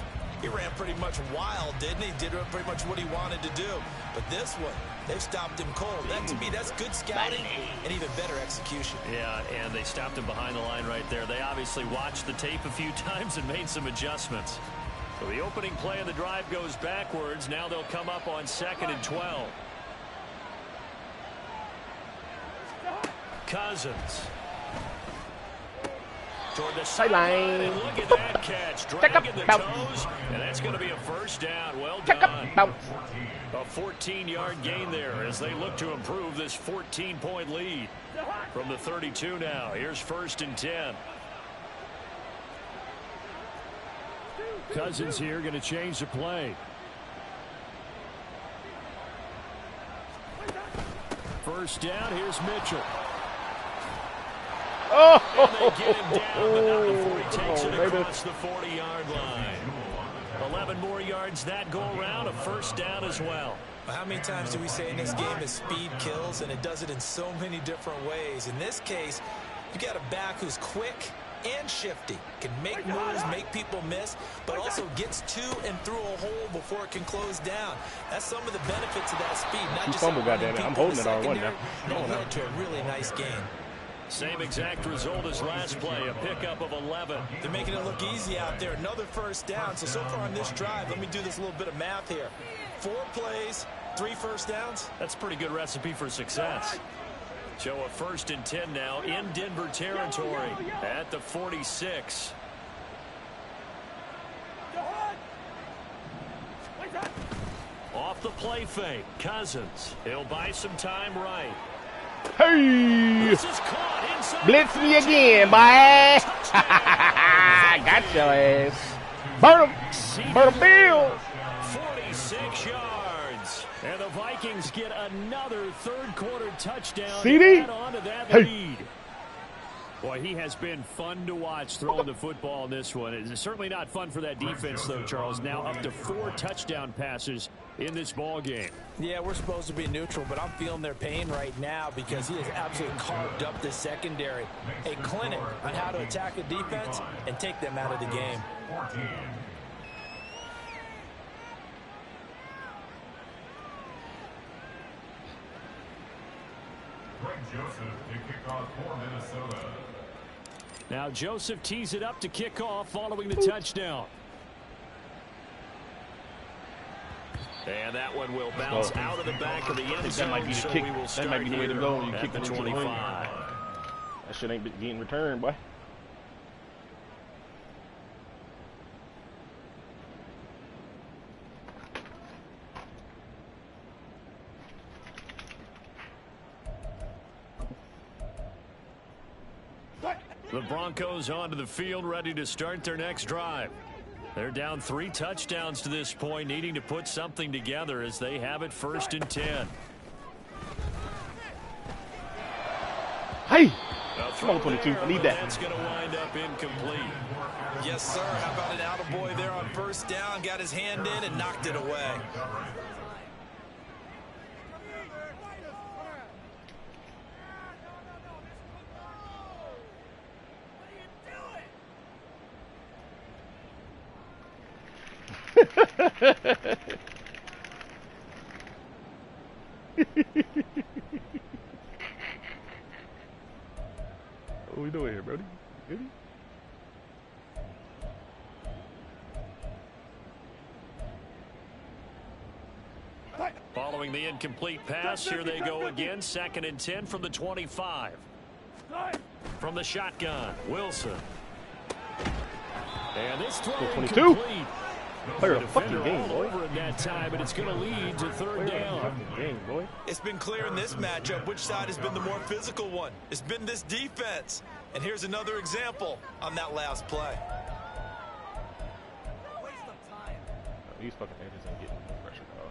he ran pretty much wild, didn't he? Did pretty much what he wanted to do. But this one, they've stopped him cold. That, to me, that's good scouting and even better execution. Yeah, and they stopped him behind the line right there. They obviously watched the tape a few times and made some adjustments. So the opening play of the drive goes backwards. Now they'll come up on 2nd and 12. Cousins. Toward the sideline, and look at that catch. Dragging the toes, and that's going to be a first down. Well done. A 14-yard gain there as they look to improve this 14-point lead. From the 32 now, here's 1st and 10. Cousins here going to change the play. First down, here's Mitchell. Oh, And they get him down, but not before he takes it across the 40-yard line. 11 more yards that go around, a first down as well. How many times do we say in this game that speed kills, and it does it in so many different ways? In this case, you got a back who's quick and shifty, can make moves, make people miss, but also gets to and through a hole before it can close down. That's some of the benefits of that speed. Not just fumbled, outrunning goddamn it. I'm people in the holding it R1 secondary, now. that led to a really nice game. Same exact result as last play, a pickup of 11. They're making it look easy out there. Another first down. So far on this drive, let me do this little bit of math here. 4 plays, 3 first downs. That's a pretty good recipe for success. So a 1st and 10 now in Denver territory at the 46. Off the play fake, Cousins. He'll buy some time right. hey. This is caught inside. Blitz me again, boy. Got your ass. Burn him. Burn him, Bill. 46 yards. And the Vikings get another third-quarter touchdown CD? to add on to that Hey. lead. Boy, he has been fun to watch throwing the football in this one. It's certainly not fun for that defense, though, Charles. Now up to 4 touchdown passes in this ball game. Yeah, we're supposed to be neutral, but I'm feeling their pain right now because he has absolutely carved up the secondary. A clinic on how to attack a defense and take them out of the game. 14. Greg Joseph to kick off for Minnesota. Now Joseph tees it up to kick off following the touchdown. And that one will bounce out of the back of the end zone. That might be the kick. That might be the way to go. You kick the the 25. That shit ain't getting returned, boy. The Broncos onto the field, ready to start their next drive. They're down 3 touchdowns to this point, needing to put something together as they have it 1st and 10. Hey! Come on, 22. I need that. That's going to wind up incomplete. Yes, sir. How about an attaboy there on 1st down? Got his hand in and knocked it away. What we doing here, Brody? Good? Following the incomplete pass, here they go again. 2nd and 10 from the 25. From the shotgun, Wilson. And this throw 22. incomplete. Player The of fucking defender game, all boy. over in that time, but it's going to lead to 3rd down. Fucking game, boy. It's been clear in this matchup which side has been the more physical one. It's been this defense. And here's another example on that last play. These fucking edges ain't getting no pressure, dog.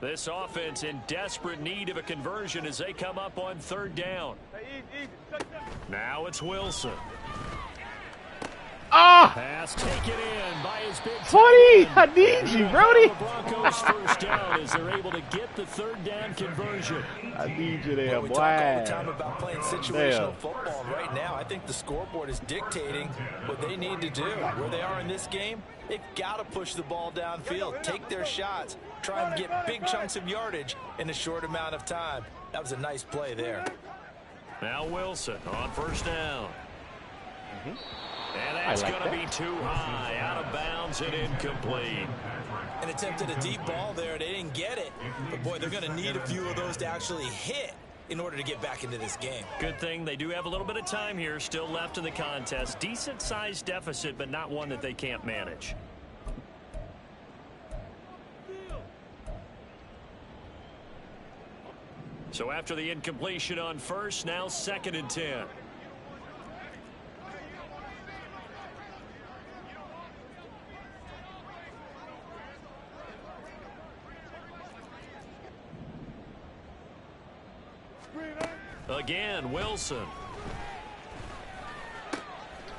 This offense in desperate need of a conversion as they come up on 3rd down. Now it's Wilson. Ah! Pass taken in by his big 20! tight end. I need you, Brody! The Broncos 1st down as they're able to get the 3rd down conversion. I need you there, We boy. talk all the time about playing situational Damn. football. Right now, I think the scoreboard is dictating what they need to do. Where they are in this game, they've got to push the ball downfield, take their shots, try and get big chunks of yardage in a short amount of time. That was a nice play there. Now Wilson on 1st down. And that's like going to that. be too high, out of bounds and incomplete. And attempted a deep ball there. They didn't get it. But, boy, they're going to need a few of those to actually hit in order to get back into this game. Good thing they do have a little bit of time here still left in the contest. Decent-sized deficit, but not one that they can't manage. So after the incompletion on 1st, now 2nd and 10. Again, Wilson.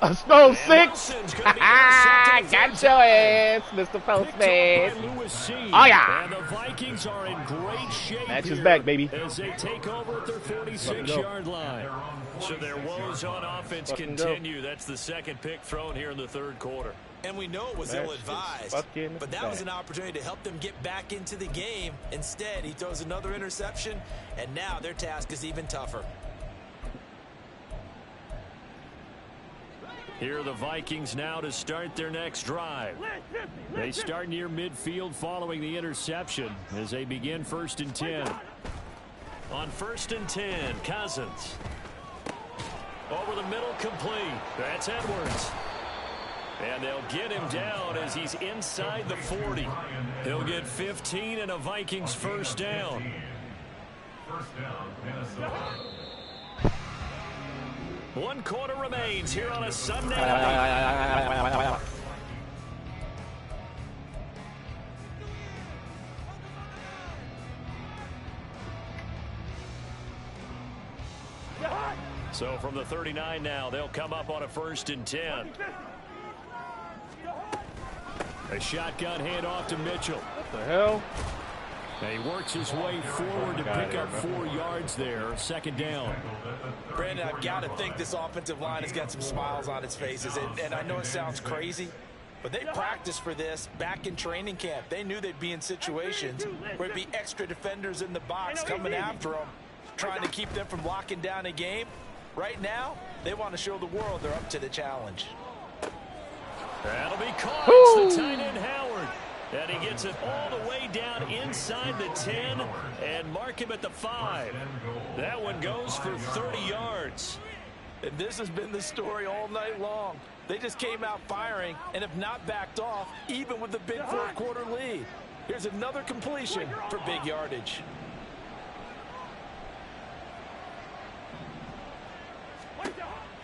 A snow And 6! Wilson's gonna be intercepted. Got your ass, Mr. Picked up Postman. by Lewis C. Oh, yeah. And the Vikings are in great shape Match is here back, baby. as they take over at their 46-yard line. So their woes on offense Fucking continue. That's the 2nd pick thrown here in the 3rd quarter. And we know it was Match is ill-advised, fucking but that was back. an opportunity to help them get back into the game. Instead, he throws another interception, and now their task is even tougher. Here are the Vikings now to start their next drive. They start near midfield following the interception as they begin 1st and 10. On 1st and 10, Cousins. Over the middle, complete. That's Edwards. And they'll get him down as he's inside the 40. He'll get 15 and a Vikings 1st down. 1st down, Minnesota. 1 quarter remains here on a Sunday night. So from the 39 now, they'll come up on a 1st and 10. A shotgun handoff to Mitchell. What the hell? And he works his way forward to pick up 4 yards there. 2nd down. Brandon, I've got to think this offensive line has got some smiles on its faces. And I know it sounds crazy, but they practiced for this back in training camp. They knew they'd be in situations where it'd be extra defenders in the box coming after them, trying to keep them from locking down a game. Right now, they want to show the world they're up to the challenge. That'll be caught. It's the tight end, Howard. And he gets it all the way down inside the 10 and mark him at the 5. That one goes for 30 yards. And this has been the story all night long. They just came out firing and have not backed off, even with the big 4th quarter lead. Here's another completion for big yardage.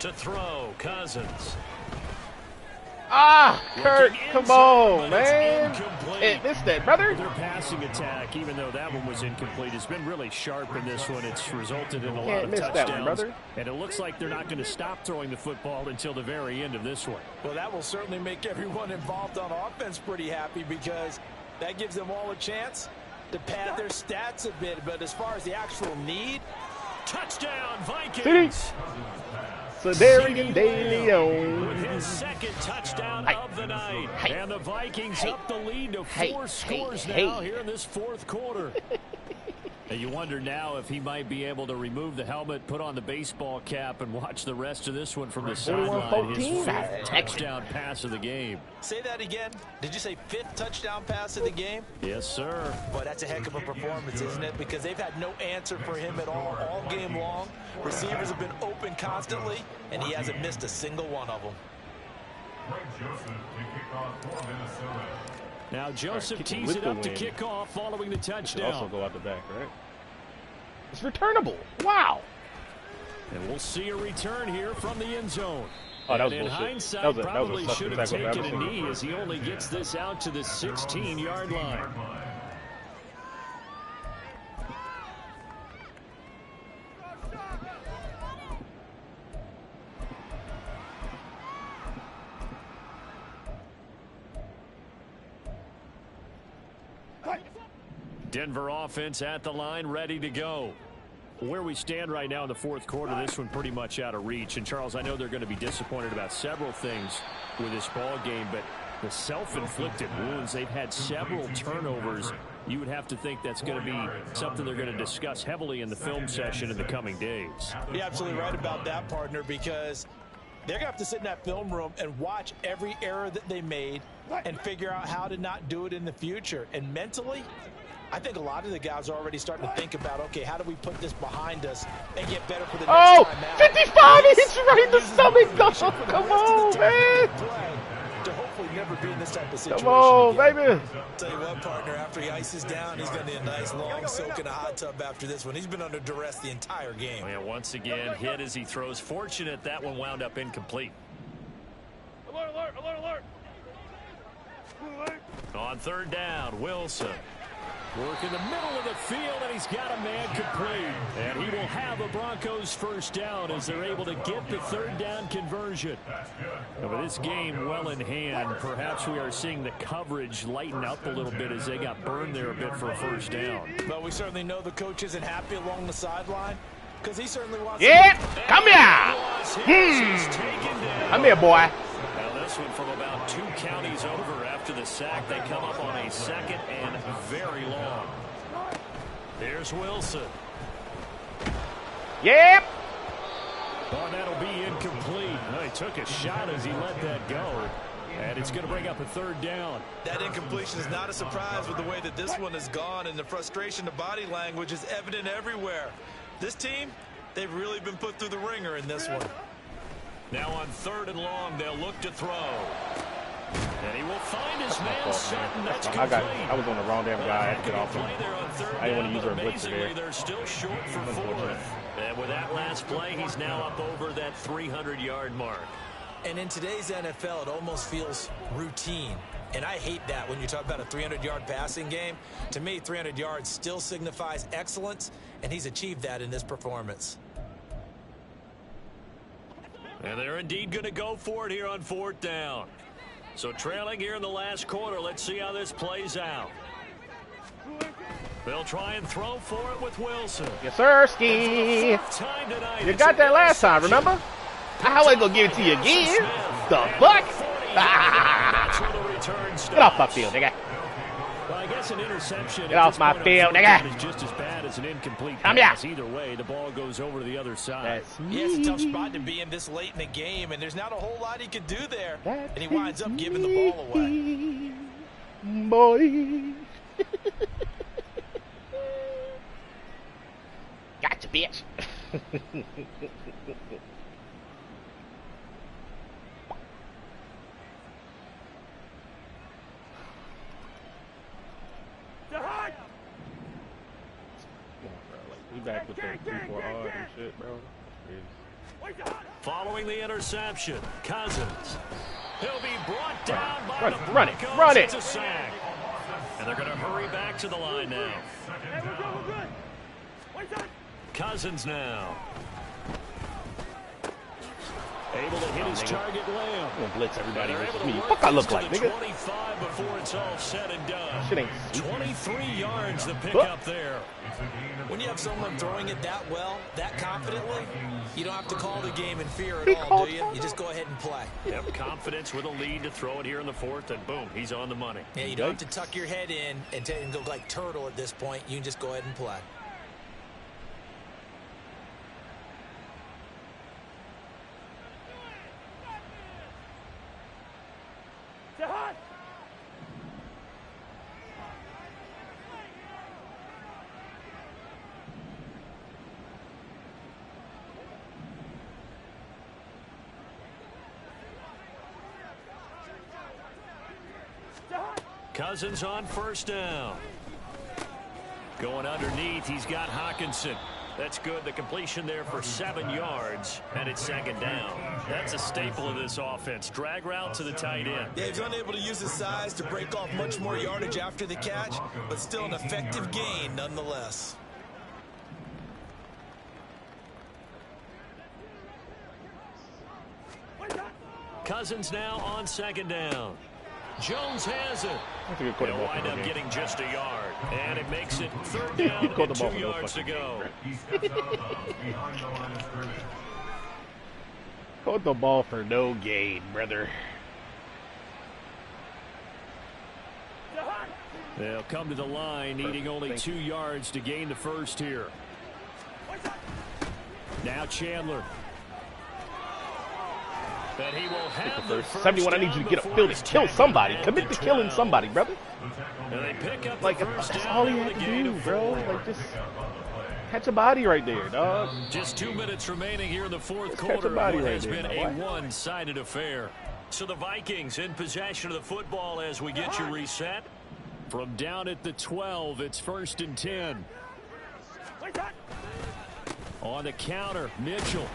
To throw, Cousins. Ah, Kurt, come on, man. Hey, missed that, brother. Their passing attack, even though that one was incomplete, has been really sharp in this one. It's resulted in a lot of touchdowns. That one, brother. And it looks like they're not going to stop throwing the football until the very end of this one. Well, that will certainly make everyone involved on offense pretty happy, because that gives them all a chance to pad their stats a bit. But as far as the actual need, touchdown, Vikings. Cedarian DeLeon with his 2nd touchdown of the night. And the Vikings up the lead to 4 scores now here in this 4th quarter. And you wonder now if he might be able to remove the helmet, put on the baseball cap, and watch the rest of this one from the sideline. His 5th touchdown pass of the game. Say that again. Did you say 5th touchdown pass of the game? Yes, sir. Boy, that's a heck of a performance, isn't it? Because they've had no answer for him at all game long. Receivers have been open constantly, and he hasn't missed a single one of them. Now Joseph tees it up to kick off following the touchdown. Also go out the back, right? It's returnable. Wow. And we'll see a return here from the end zone. Oh, that was and in bullshit. hindsight, that was probably should have taken a knee as he only gets this out to the 16-yard line. Denver offense at the line, ready to go. Where we stand right now in the 4th quarter, this one pretty much out of reach. And, Charles, I know they're going to be disappointed about several things with this ball game, but the self-inflicted wounds, they've had several turnovers. You would have to think that's going to be something they're going to discuss heavily in the film session in the coming days. You're absolutely right about that, partner, because they're going to have to sit in that film room and watch every error that they made and figure out how to not do it in the future. And mentally, I think a lot of the guys are already starting to think about, okay, how do we put this behind us and get better for the next time out? 55, he hits you right in the stomach, dog. Come on, man. To hopefully never be in this type of situation. Come on, again. baby. Tell you what, partner, after he ices down, he's going to need a nice long soak in a hot tub after this one. He's been under duress the entire game. And once again, hit as he throws. Fortunate that one wound up incomplete. Alert, alert, alert, alert. On 3rd down, Wilson. Work in the middle of the field, and he's got a man complete. And he will have a Broncos 1st down as they're able to get the 3rd down conversion. And with this game well in hand, perhaps we are seeing the coverage lighten up a little bit as they got burned there a bit for a 1st down. But we certainly know the coach isn't happy along the sideline, because he certainly wants Come here. Come here, boy. Now this one from about 2 counties over after the sack. They come up on a 2nd and very long. There's Wilson. Yep. Oh, that'll be incomplete. No, he took a shot as he let that go. And it's going to bring up a 3rd down. That incompletion is not a surprise with the way that this one has gone, and the frustration, the body language is evident everywhere. This team, they've really been put through the ringer in this one. Now on 3rd and long, they'll look to throw. And he will find his man Sutton. That's complete. I was on the wrong damn guy. I had to get off him. I didn't want to use our blitzer there. They're still short for 4th. And with that last play, he's now up over that 300-yard mark. And in today's NFL, it almost feels routine. And I hate that when you talk about a 300-yard passing game. To me, 300 yards still signifies excellence, and he's achieved that in this performance. And they're indeed going to go for it here on 4th down. So trailing here in the last quarter. Let's see how this plays out. They'll try and throw for it with Wilson. Yes, sir, Ski. You got that last time, remember? I wasn't going to give it to you again. The fuck? Get off my field, nigga. Well, I guess an interception. Get off my field, nigga. Is just as bad as an incomplete Come pass. here. Either way, the ball goes over to the other side. That's me. Yeah, it's a tough spot to be in this late in the game, and there's not a whole lot he could do there. And he winds up giving the ball away. Boy. Gotcha, bitch. We back with the 3-4 odd and shit, bro. Following the interception, Cousins. He'll be brought down by the Broncos. Run it. It's a sack. And they're going to hurry back to the line now. Cousins now. Able to hit his target layup. I'm gonna blitz everybody versus me. Fuck I look like, nigga. 25 before it's all said and done. Shit ain't 23 yards to pick up there. When you have someone throwing it that well, that confidently, you don't have to call the game in fear at all, do you? You just go ahead and play. Yep, confidence with a lead to throw it here in the 4th, and boom, he's on the money. Yeah, you don't have to tuck your head in and go like turtle at this point. You can just go ahead and play. Cousins on 1st down. Going underneath, he's got Hawkinson. That's good. The completion there for 7 yards, and it's 2nd down. That's a staple of this offense. Drag route to the tight end. Yeah, he's unable to use his size to break off much more yardage after the catch, but still an effective gain nonetheless. Cousins now on 2nd down. Jones has it. They'll wind up getting just a yard. And it makes it 3rd down and 2 yards to go. Caught the ball for no gain, brother. They'll come to the line, needing only 2 yards to gain the first here. Now Chandler. That he will have the first 71, I need you to get upfield and kill somebody. Commit to killing somebody, brother. And they pick up Like, that's all he had to do, bro. Like, just catch a body right there, dog. Just 2 minutes remaining here in the 4th Catch quarter. a body What right has there, been my a boy. one-sided affair. So the Vikings in possession of the football as we get you reset. From down at the 12, it's 1st and 10. On the counter, Mitchell.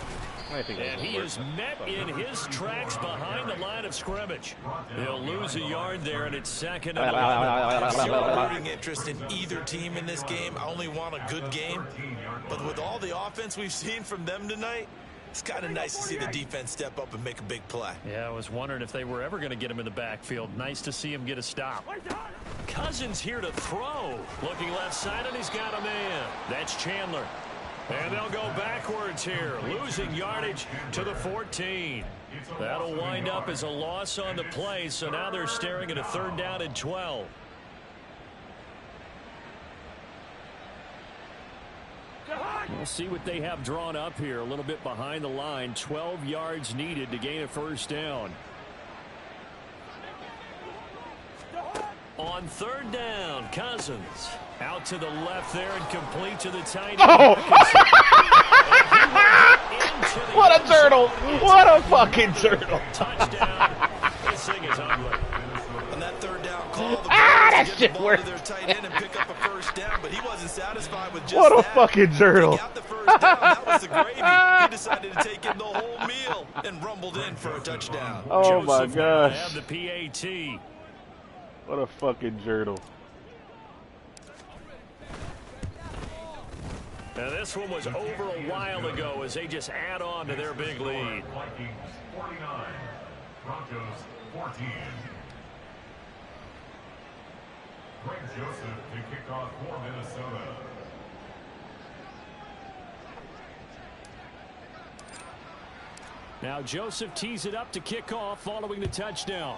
And he is met in his tracks behind the line of scrimmage. He'll lose a yard there, and it's 2nd and 11. Zero rooting interest in either team in this game. I only want a good game. But with all the offense we've seen from them tonight, it's kind of nice to see the defense step up and make a big play. Yeah, I was wondering if they were ever going to get him in the backfield. Nice to see him get a stop. Cousins here to throw. Looking left side, and he's got a man. That's Chandler. And they'll go backwards here, losing yardage to the 14. That'll wind up as a loss on the play, so now they're staring at a 3rd down and 12. We'll see what they have drawn up here, a little bit behind the line. 12 yards needed to gain a 1st down. On 3rd down, Cousins out to the left there and complete to the tight end. Oh! What a turtle! What a fucking turtle! Touchdown. This thing is ugly. On that 3rd down call, the that Broncos shit get the ball worked. to their tight end and pick up a 1st down, but he wasn't satisfied with just What a that. fucking turtle! He got the 1st down. That was the gravy. He decided to take in the whole meal and rumbled in for a touchdown. Oh my Joseph gosh! have the PAT. What a fucking turtle! Now, this one was over a while ago as they just add on to their big lead. Vikings 49, Broncos 14. Greg Joseph to kick off for Minnesota. Now Joseph tees it up to kick off following the touchdown.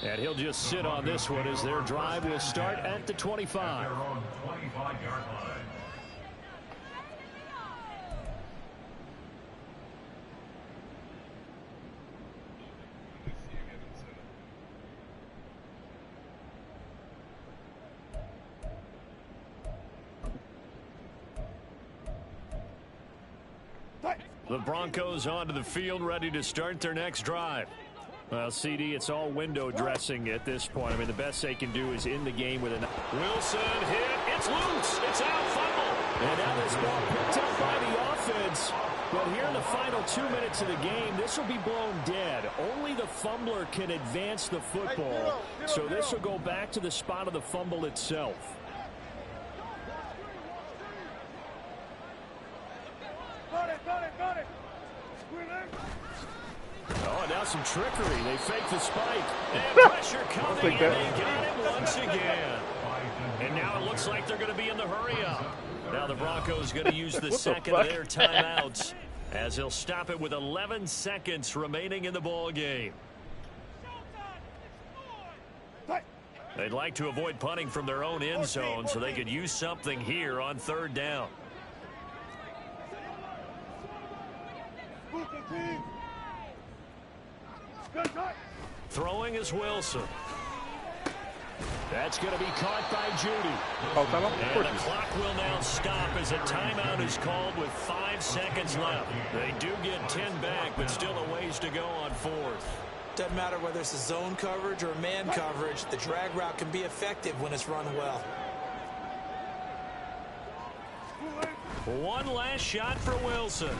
And he'll just sit on this one as their drive will start at the 25. At their own 25-yard line. The Broncos onto the field, ready to start their next drive. Well, CD, it's all window dressing at this point. I mean, the best they can do is in the game with a... Wilson hit. It's loose. It's out. Fumble. And now this ball picked up by the offense. But here in the final 2 minutes of the game, this will be blown dead. Only the fumbler can advance the football. So this will go back to the spot of the fumble itself. Got it. Oh, and now some trickery. They fake the spike. And pressure coming, and they got it once again. And now it looks like they're going to be in the hurry-up. Now the Broncos going to use the second of their timeouts as they'll stop it with 11 seconds remaining in the ball game. They'd like to avoid punting from their own end zone so they could use something here on third down. Throwing is Wilson. That's going to be caught by Judy. And the clock will now stop as a timeout is called with 5 seconds left. They do get 10 back, but still a ways to go on fourth. Doesn't matter whether it's a zone coverage or man coverage, the drag route can be effective when it's run well. One last shot for Wilson.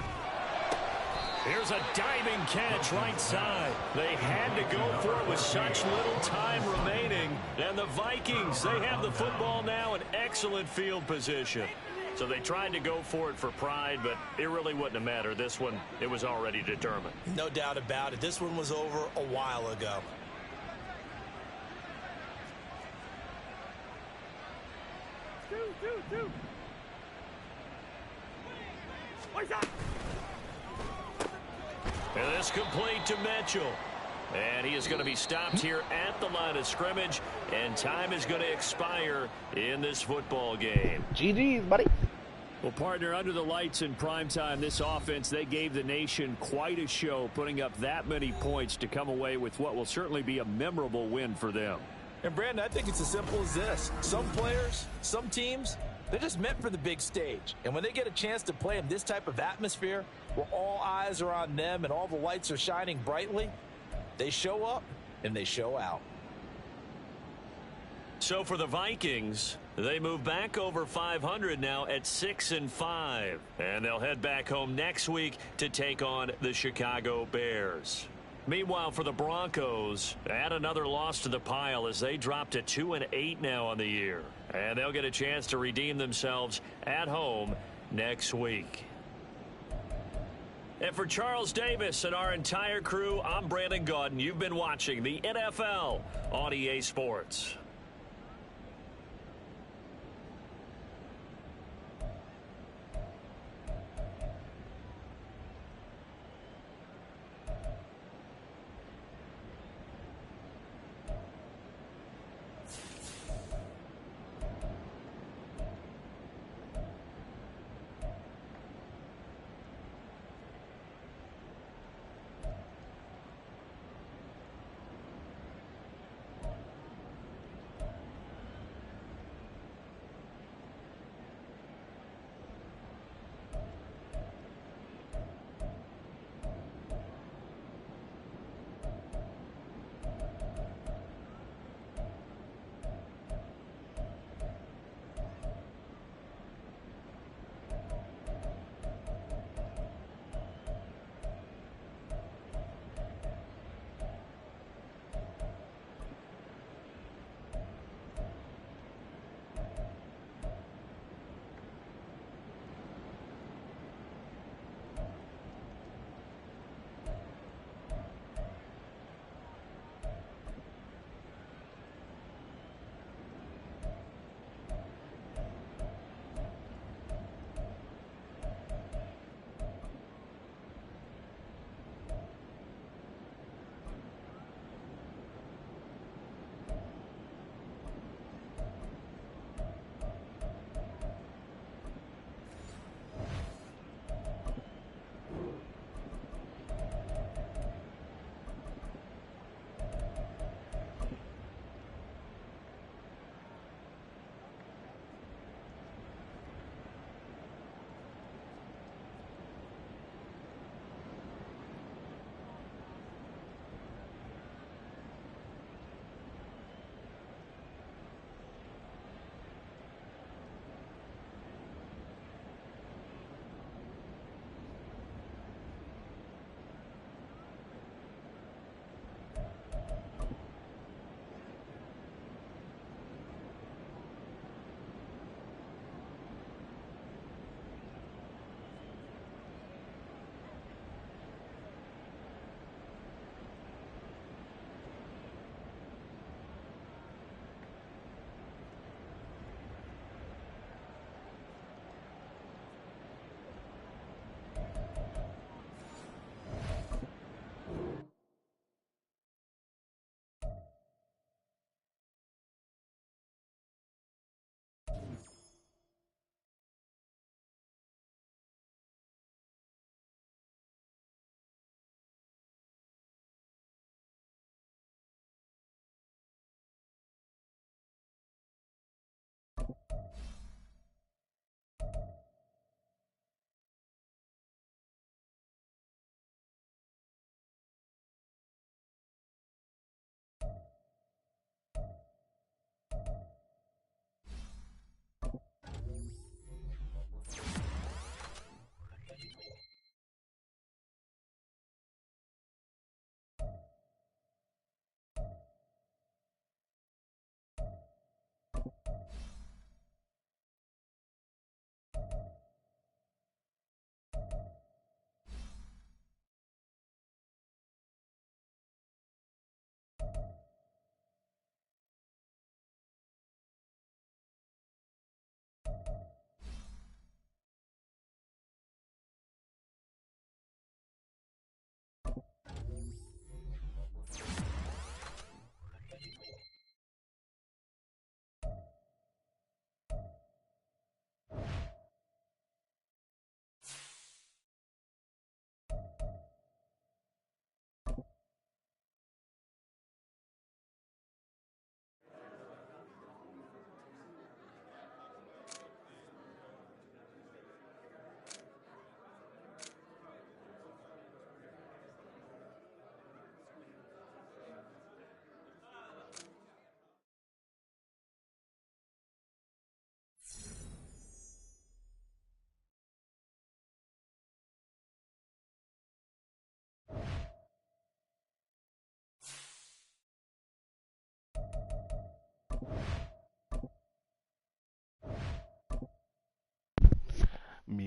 Here's a diving catch right side. They had to go for it with such little time remaining. And the Vikings, they have the football now in excellent field position. So they tried to go for it for pride, but it really wouldn't have mattered. This one, it was already determined. No doubt about it. This one was over a while ago. Two. What's that? And this complete to Mitchell. And he is going to be stopped here at the line of scrimmage. And time is going to expire in this football game. GG's, buddy. Well, partner, under the lights in primetime, this offense, they gave the nation quite a show, putting up that many points to come away with what will certainly be a memorable win for them. And, Brandon, I think it's as simple as this. Some players, some teams, they're just meant for the big stage. And when they get a chance to play in this type of atmosphere where all eyes are on them and all the lights are shining brightly, they show up and they show out. So for the Vikings, they move back over 500 now at 6-5. And they'll head back home next week to take on the Chicago Bears. Meanwhile, for the Broncos, add another loss to the pile as they drop to 2-8 now on the year. And they'll get a chance to redeem themselves at home next week. And for Charles Davis and our entire crew, I'm Brandon Gaudin. You've been watching the NFL on EA Sports.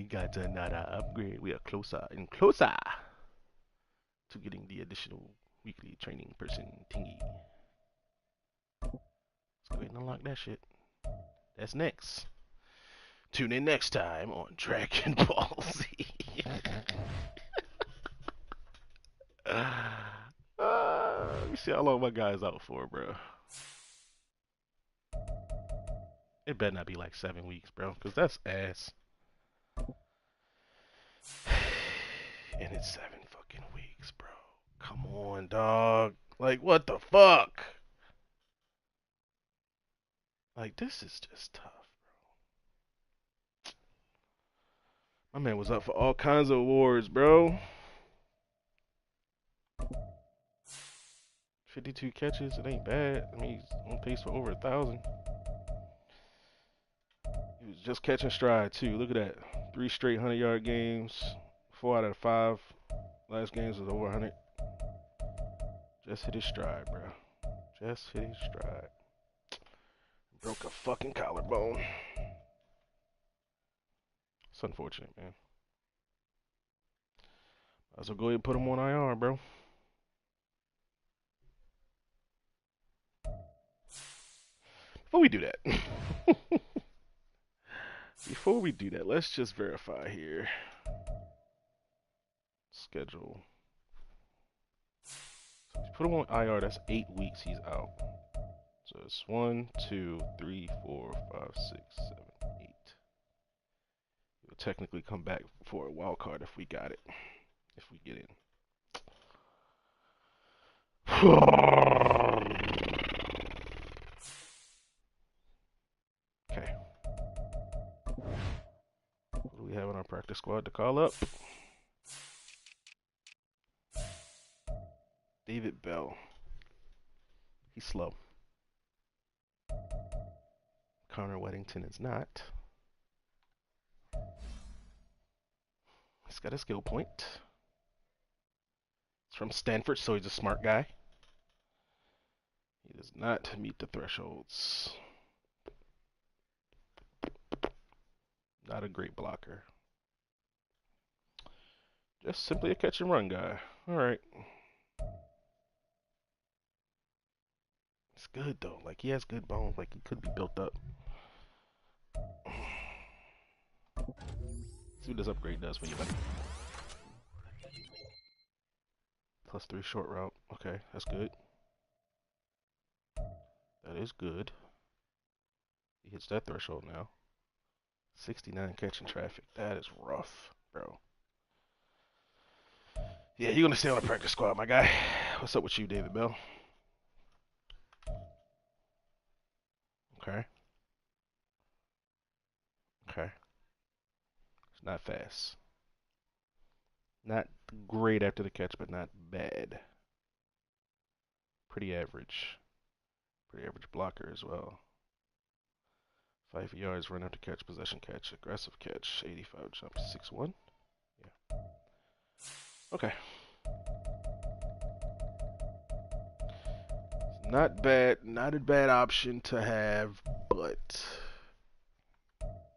got another upgrade. We are closer and closer to getting the additional weekly training person thingy. Let's go ahead and unlock that shit. That's next. Tune in next time on Dragon Ball Z. Let me see how long my guy's out for, bro. It better not be like 7 weeks, bro, because that's ass. And it's 7 fucking weeks, bro. Come on, dog. Like, what the fuck? Like, this is just tough, bro. My man was up for all kinds of awards, bro. 52 catches, it ain't bad. I mean, he's on pace for over 1,000. He was just catching stride, too. Look at that. 3 straight 100-yard games. 4 out of 5 last games was over 100. Just hit his stride, bro. Just hit his stride. Broke a fucking collarbone. It's unfortunate, man. Might as well go ahead and put him on IR, bro. Before we do that, let's just verify here. Schedule. So if you put him on IR, that's 8 weeks he's out. So it's 1, 2, 3, 4, 5, 6, 7, 8. He'll technically come back for a wild card if we got it. If we get in. Okay. What do we have on our practice squad to call up? David Bell. He's slow. Connor Weddington is not. He's got a skill point. He's from Stanford, so he's a smart guy. He does not meet the thresholds. Not a great blocker. Just simply a catch and run guy. Alright. It's good though. Like, he has good bones. Like, he could be built up. See what this upgrade does for you, buddy. +3 short route. Okay, that's good. That is good. He hits that threshold now. 69 catching traffic. That is rough, bro. Yeah, you're gonna stay on the practice squad, my guy. What's up with you, David Bell? Okay. Okay. It's not fast. Not great after the catch, but not bad. Pretty average. Pretty average blocker as well. 5 yards, run after catch, possession catch, aggressive catch, 85 jump, 6'1". Yeah. Okay. Not bad, not a bad option to have, but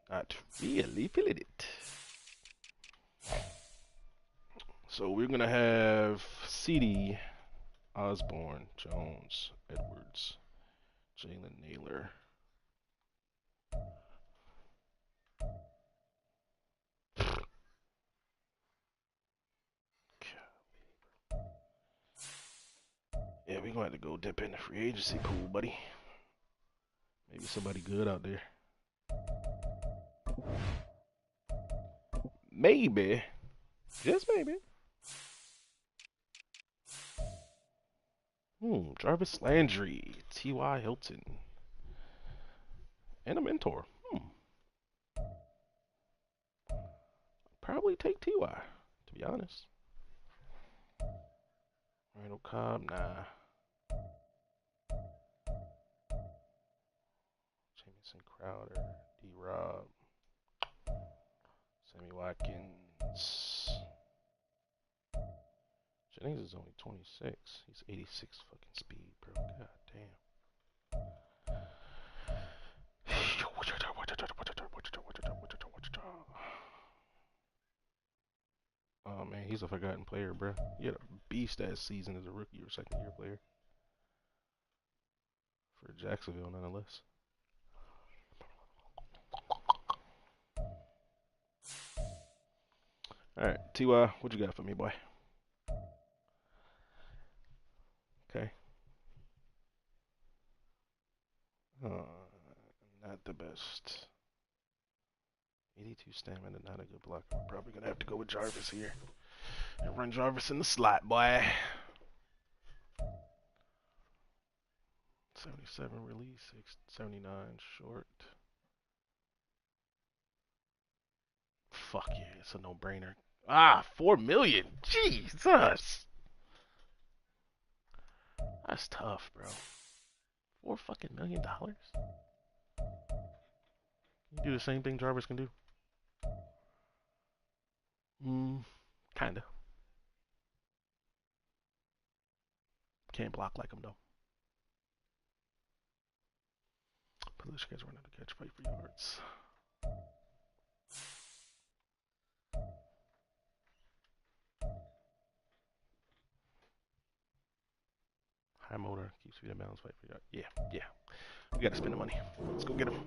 not really feeling it. So we're gonna have CD, Osborne, Jones, Edwards, Jalen Naylor. Yeah, we're gonna have to go dip in the free agency pool, buddy. Maybe somebody good out there. Maybe. Just maybe. Jarvis Landry, T.Y. Hilton. And a mentor. Probably take T.Y., to be honest. Randall Cobb, nah. Jamison Crowder, D-Rob, Sammy Watkins. Jennings is only 26. He's 86 fucking speed, bro. God damn. Oh man, he's a forgotten player, bro. He had a beast ass season as a rookie or second year player for Jacksonville, nonetheless. All right, Ty, what you got for me, boy? Okay. Not the best. 82 stamina, not a good blocker. We're probably gonna have to go with Jarvis here and run Jarvis in the slot, boy. 77 release, 79 short. Fuck yeah, it's a no-brainer. Ah, 4 million. Jesus. That's tough, bro. $4 million? You do the same thing Jarvis can do? Kinda. Can't block like him though. Position guys run out of catch, fight for yards. High motor, keeps feet in balance, fight for yards. Yeah. We gotta spend the money. Let's go get him.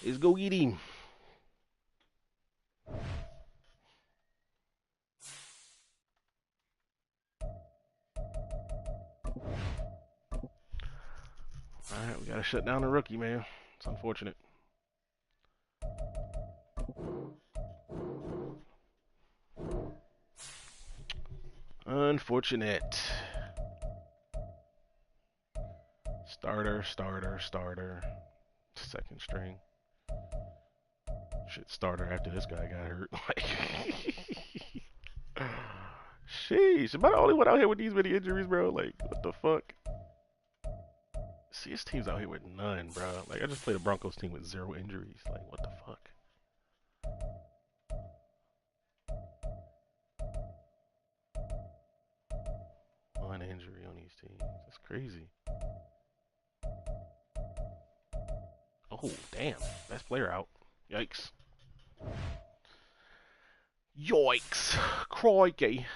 Let's go get him. Alright, we gotta shut down the rookie, man. It's unfortunate. Unfortunate. Starter. Second string. Shit, starter after this guy got hurt. Like, sheesh. Am I the only one out here with these many injuries, bro? Like, what the fuck? See, this team's out here with none, bro. Like, I just played a Broncos team with 0 injuries. Like, what the fuck? One injury on these teams. That's crazy. Oh, damn. Best player out. Yikes. Yikes. Crikey.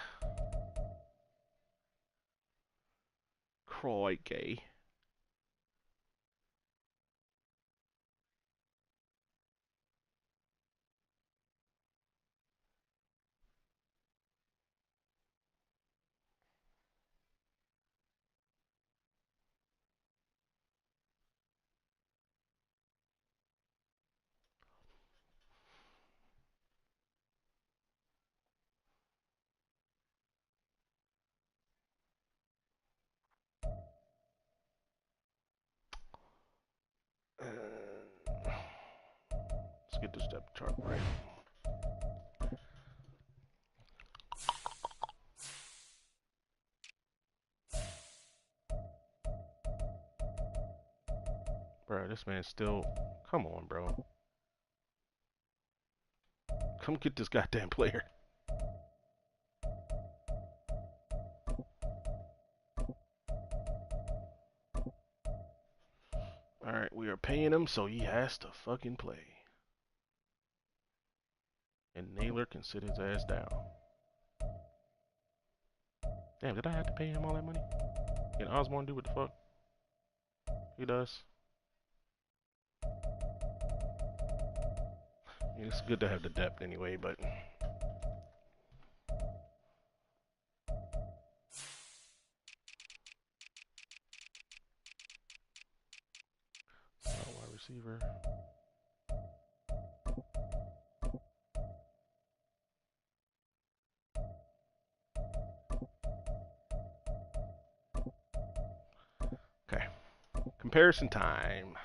Let's get this depth chart right. Bro, this man's still... Come on, bro. Come get this goddamn player. Alright, we are paying him, so he has to fucking play. And Naylor can sit his ass down. Damn, did I have to pay him all that money? Can Osborne do what the fuck he does? I mean, it's good to have the depth anyway, but... Wide receiver. Okay. Comparison time.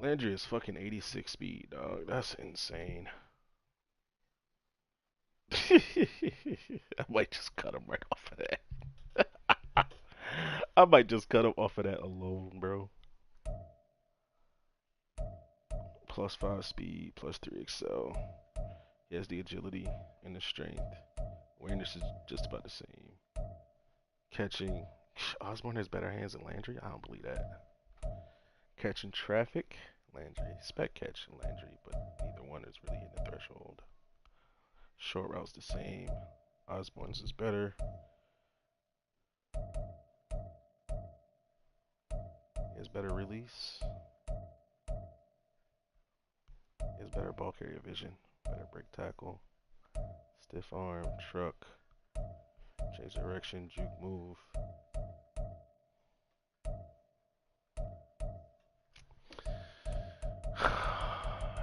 Landry is fucking 86 speed, dog. That's insane. I might just cut him right off of that. I might just cut him off of that alone, bro. +5 speed, +3 excel. He has the agility and the strength. Awareness is just about the same. Catching. Osborne has better hands than Landry? I don't believe that. Catching traffic. Landry. Spec catch and Landry, but neither one is really hitting the threshold. Short route's the same. Osborne's is better. He has better release. He has better ball carrier vision. Better break tackle. Stiff arm. Truck. Change direction. Juke move.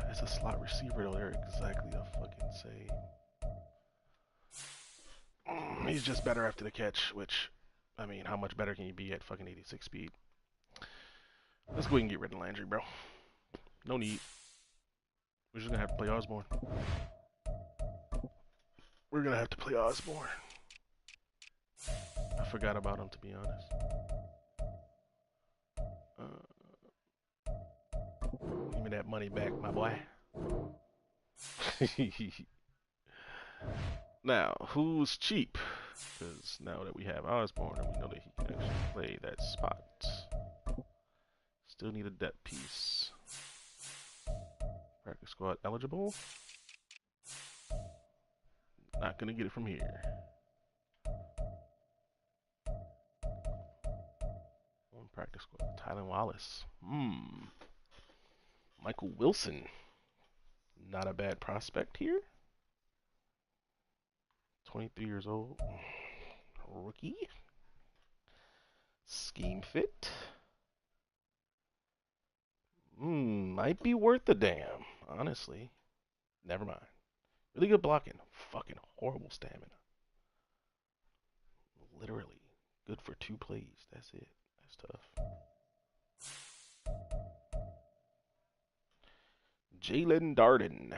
It's a slot receiver though. They're exactly the fucking same. He's just better after the catch, which, I mean, how much better can you be at fucking 86 speed? Let's go ahead and get rid of Landry, bro. No need. We're just gonna have to play Osborne. We're gonna have to play Osborne. I forgot about him, to be honest. Give me that money back, my boy. Now, who's cheap? Because now that we have Osborne and we know that he can actually play that spot. Still need a depth piece. Practice squad eligible. Not gonna get it from here. One practice squad. Tylen Wallace. Michael Wilson. Not a bad prospect here. 23 years old. Rookie. Scheme fit. Might be worth a damn, honestly. Never mind. Really good blocking. Fucking horrible stamina. Literally. Good for 2 plays. That's it. That's tough. Jalen Darden.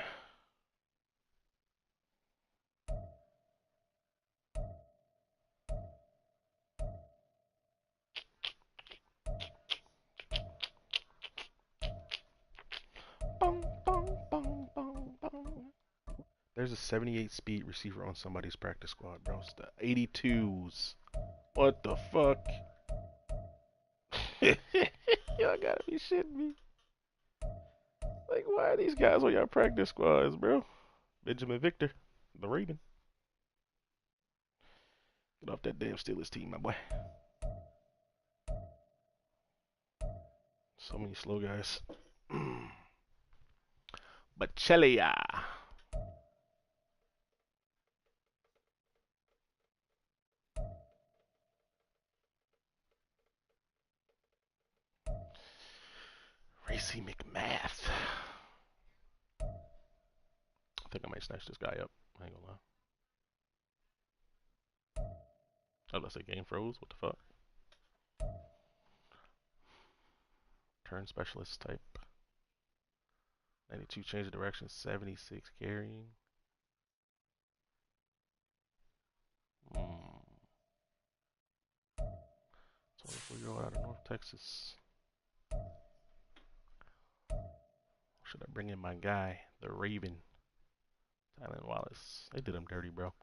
Bong, bong, bong, bong, bong. There's a 78 speed receiver on somebody's practice squad, bro. It's the 82s. What the fuck? Y'all gotta be shitting me. Like, why are these guys on your practice squads, bro? Benjamin Victor, the Raven. Get off that damn Steelers team, my boy. So many slow guys. Bachelia. Racy McMath. I think I might snatch this guy up. I ain't gonna lie. Oh, let's say game froze. What the fuck? Turn specialist type. 92 change of direction. 76 carrying. 24-year-old out of North Texas. Should I bring in my guy, the Raven? Tylen Wallace. They did him dirty, bro.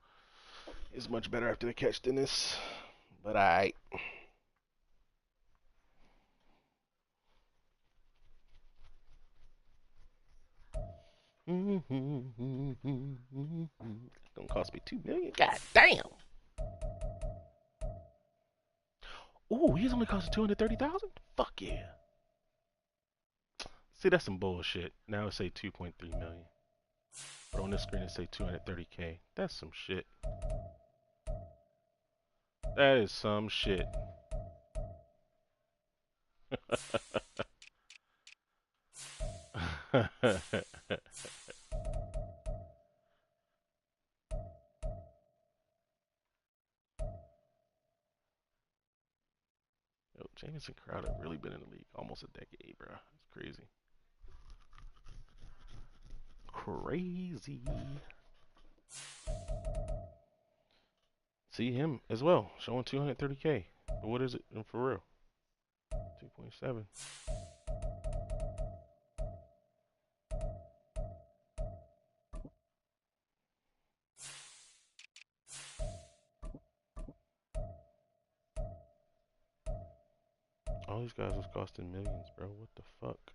He's much better after the catch than this. But alright. It's gonna cost me $2 million. God damn. Ooh, he's only costing $230,000. Fuck yeah. See, that's some bullshit. Now it say 2.3 million. But on this screen it say 230K. That's some shit. That is some shit. Yo, Jamison Crowder really been in the league almost a decade, bro. It's crazy. Crazy. See him as well, showing 230K. But what is it for real? 2.7. All these guys was costing millions, bro. What the fuck?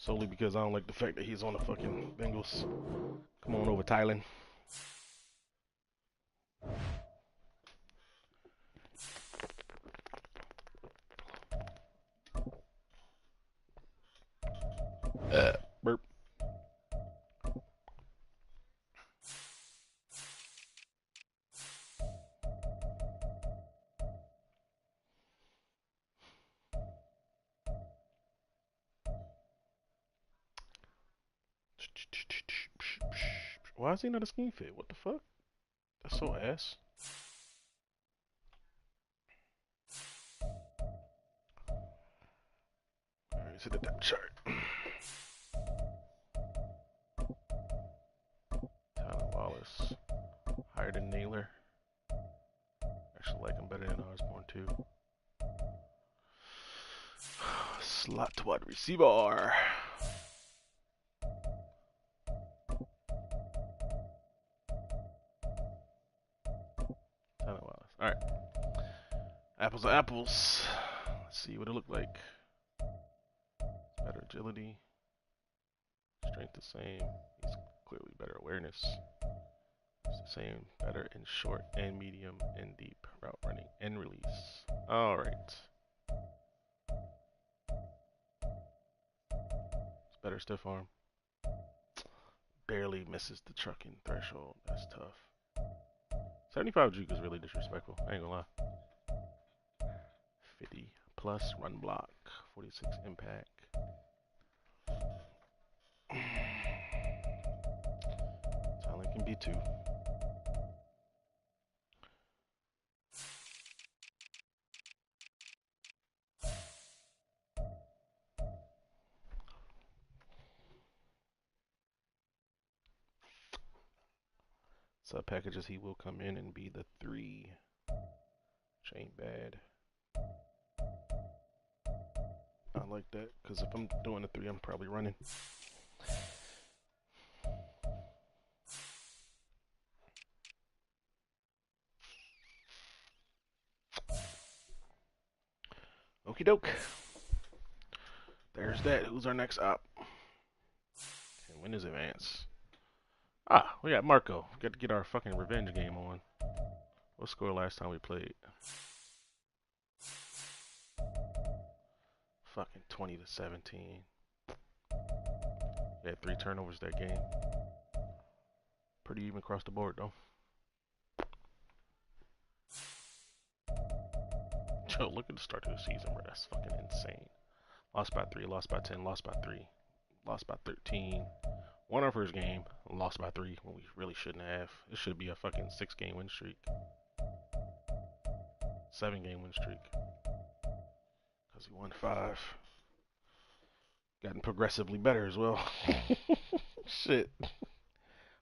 Solely because I don't like the fact that he's on the fucking Bengals. Come on over, Tylen. Burp. Why is he not a scheme fit? What the fuck? That's so ass. Alright, let's hit the depth chart. Tyler Wallace. Higher than Naylor. Actually like him better than Osborne too. Slot wide receiver. Tyler Wallace. Alright. Apples to apples. Let's see what it looked like. Better agility. Strength the same. He's clearly better awareness. It's the same. Better in short and medium and deep route running and release. Alright. It's better stiff arm. Barely misses the trucking threshold. That's tough. 75 juke is really disrespectful. I ain't gonna lie. 50 plus run block. 46 impact. Tylen can be 2. Sub packages, he will come in and be the 3. Which ain't bad. I like that because if I'm doing a 3, I'm probably running. Okie doke. There's that. Who's our next op? And when is advance? Ah, we got Marco. We got to get our fucking revenge game on. What score last time we played? Fucking 20-17. We had 3 turnovers that game. Pretty even across the board though. Yo, look at the start of the season, bro. That's fucking insane. Lost by 3, lost by 10, lost by 3, lost by 13. Won our first game, lost by 3 when we really shouldn't have. It should be a fucking 6-game win streak. 7-game win streak. Because we won 5. Gotten progressively better as well. Shit.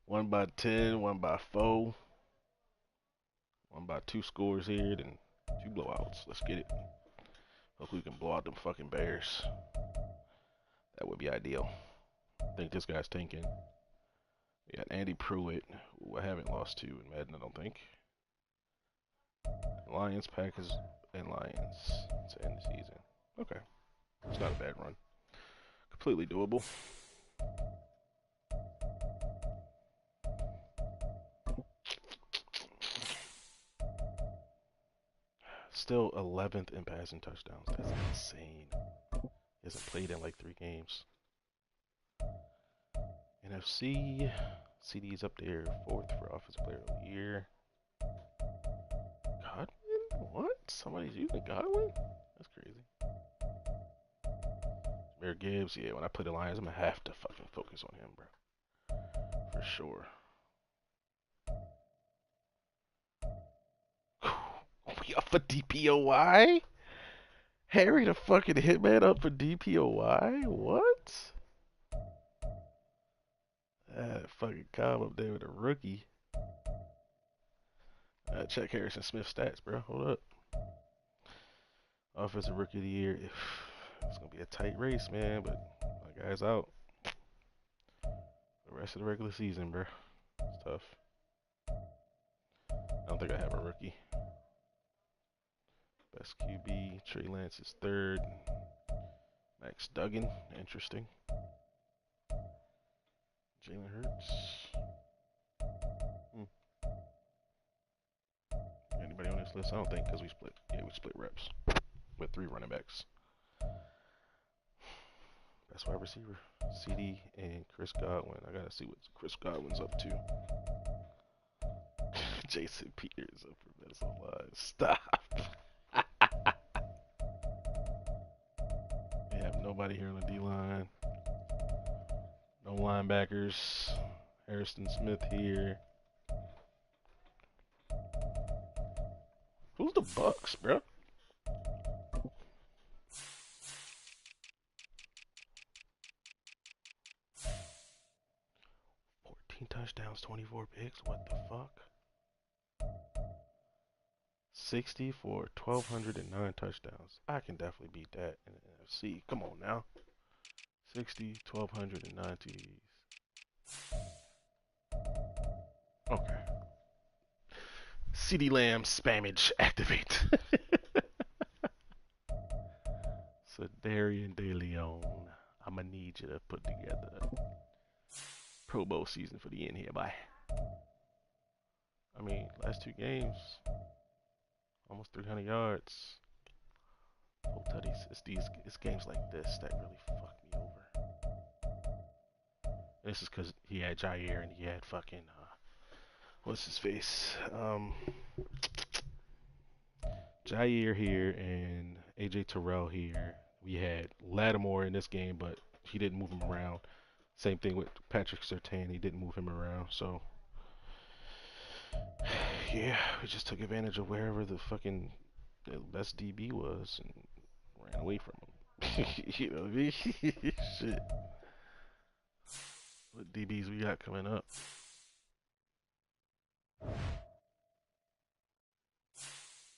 1 by 10, 1 by 4. 1 by 2 scores here, then 2 blowouts. Let's get it. Hopefully we can blow out them fucking Bears. That would be ideal. I think this guy's tanking. We got Andy Pruitt, who I haven't lost to in Madden, I don't think. Lions, Packers, and Lions to end the season. Okay. It's not a bad run. Completely doable. Still 11th in passing touchdowns. That's insane. He hasn't played in like 3 games. NFC, CD's up there, 4th for Offensive Player of the Year. Godwin? What? Somebody's using Godwin? That's crazy. Jameer Gibbs, yeah, when I play the Lions, I'm gonna have to fucking focus on him, bro. For sure. We up for DPOY? Harry the fucking hitman up for DPOY? What? That fucking Cobb up there with a rookie. Check Harrison Smith stats, bro. Hold up. Offensive Rookie of the Year. It's gonna be a tight race, man, but my guy's out. The rest of the regular season, bro. It's tough. I don't think I have a rookie. Best QB. Trey Lance is 3rd. Max Duggan. Interesting. Jalen Hurts. Anybody on this list? I don't think, because we split. Yeah, we split reps with 3 running backs. That's wide receiver. CD and Chris Godwin. I gotta see what Chris Godwin's up to. Jason Peters up for best alive. Stop. We have nobody here on the D line. No linebackers. Harrison Smith here. Who's the Bucks, bro? Touchdowns, 24 picks. What the fuck? 60 for 1,209 touchdowns. I can definitely beat that in the NFC. Come on now. 60, 1,209 TDs. Okay. CD Lamb spammage activate. Sedarian De Leon. I'ma need you to put together Pro Bowl season for the end here, bye. I mean, last 2 games, almost 300 yards. Oh, tutties. It's games like this that really fuck me over. This is because he had Jair and he had fucking, what's his face? Jair here and AJ Terrell here. We had Lattimore in this game, but he didn't move him around. Same thing with Patrick Surtain. He didn't move him around, so yeah, we just took advantage of wherever the fucking best DB was and ran away from him. You know what I mean? Shit. What DBs we got coming up?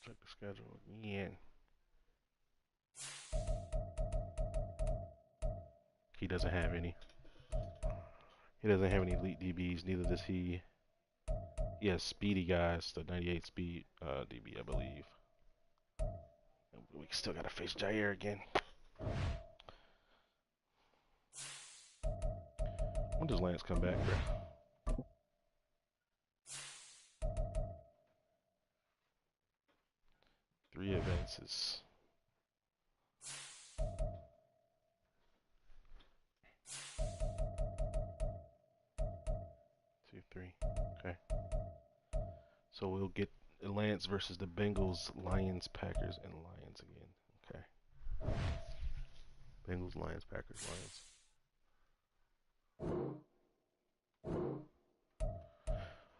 Check the schedule again. He doesn't have any. He doesn't have any elite DBs. Neither does he. He has speedy guys, the 98 speed DB, I believe. We still gotta face Jair again. When does Lance come back, bro? Three advances. Two, three. Okay. So we'll get Lance versus the Bengals, Lions, Packers, and Lions again. Okay. Bengals, Lions, Packers, Lions.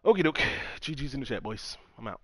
Okie doke. GG's in the chat, boys. I'm out.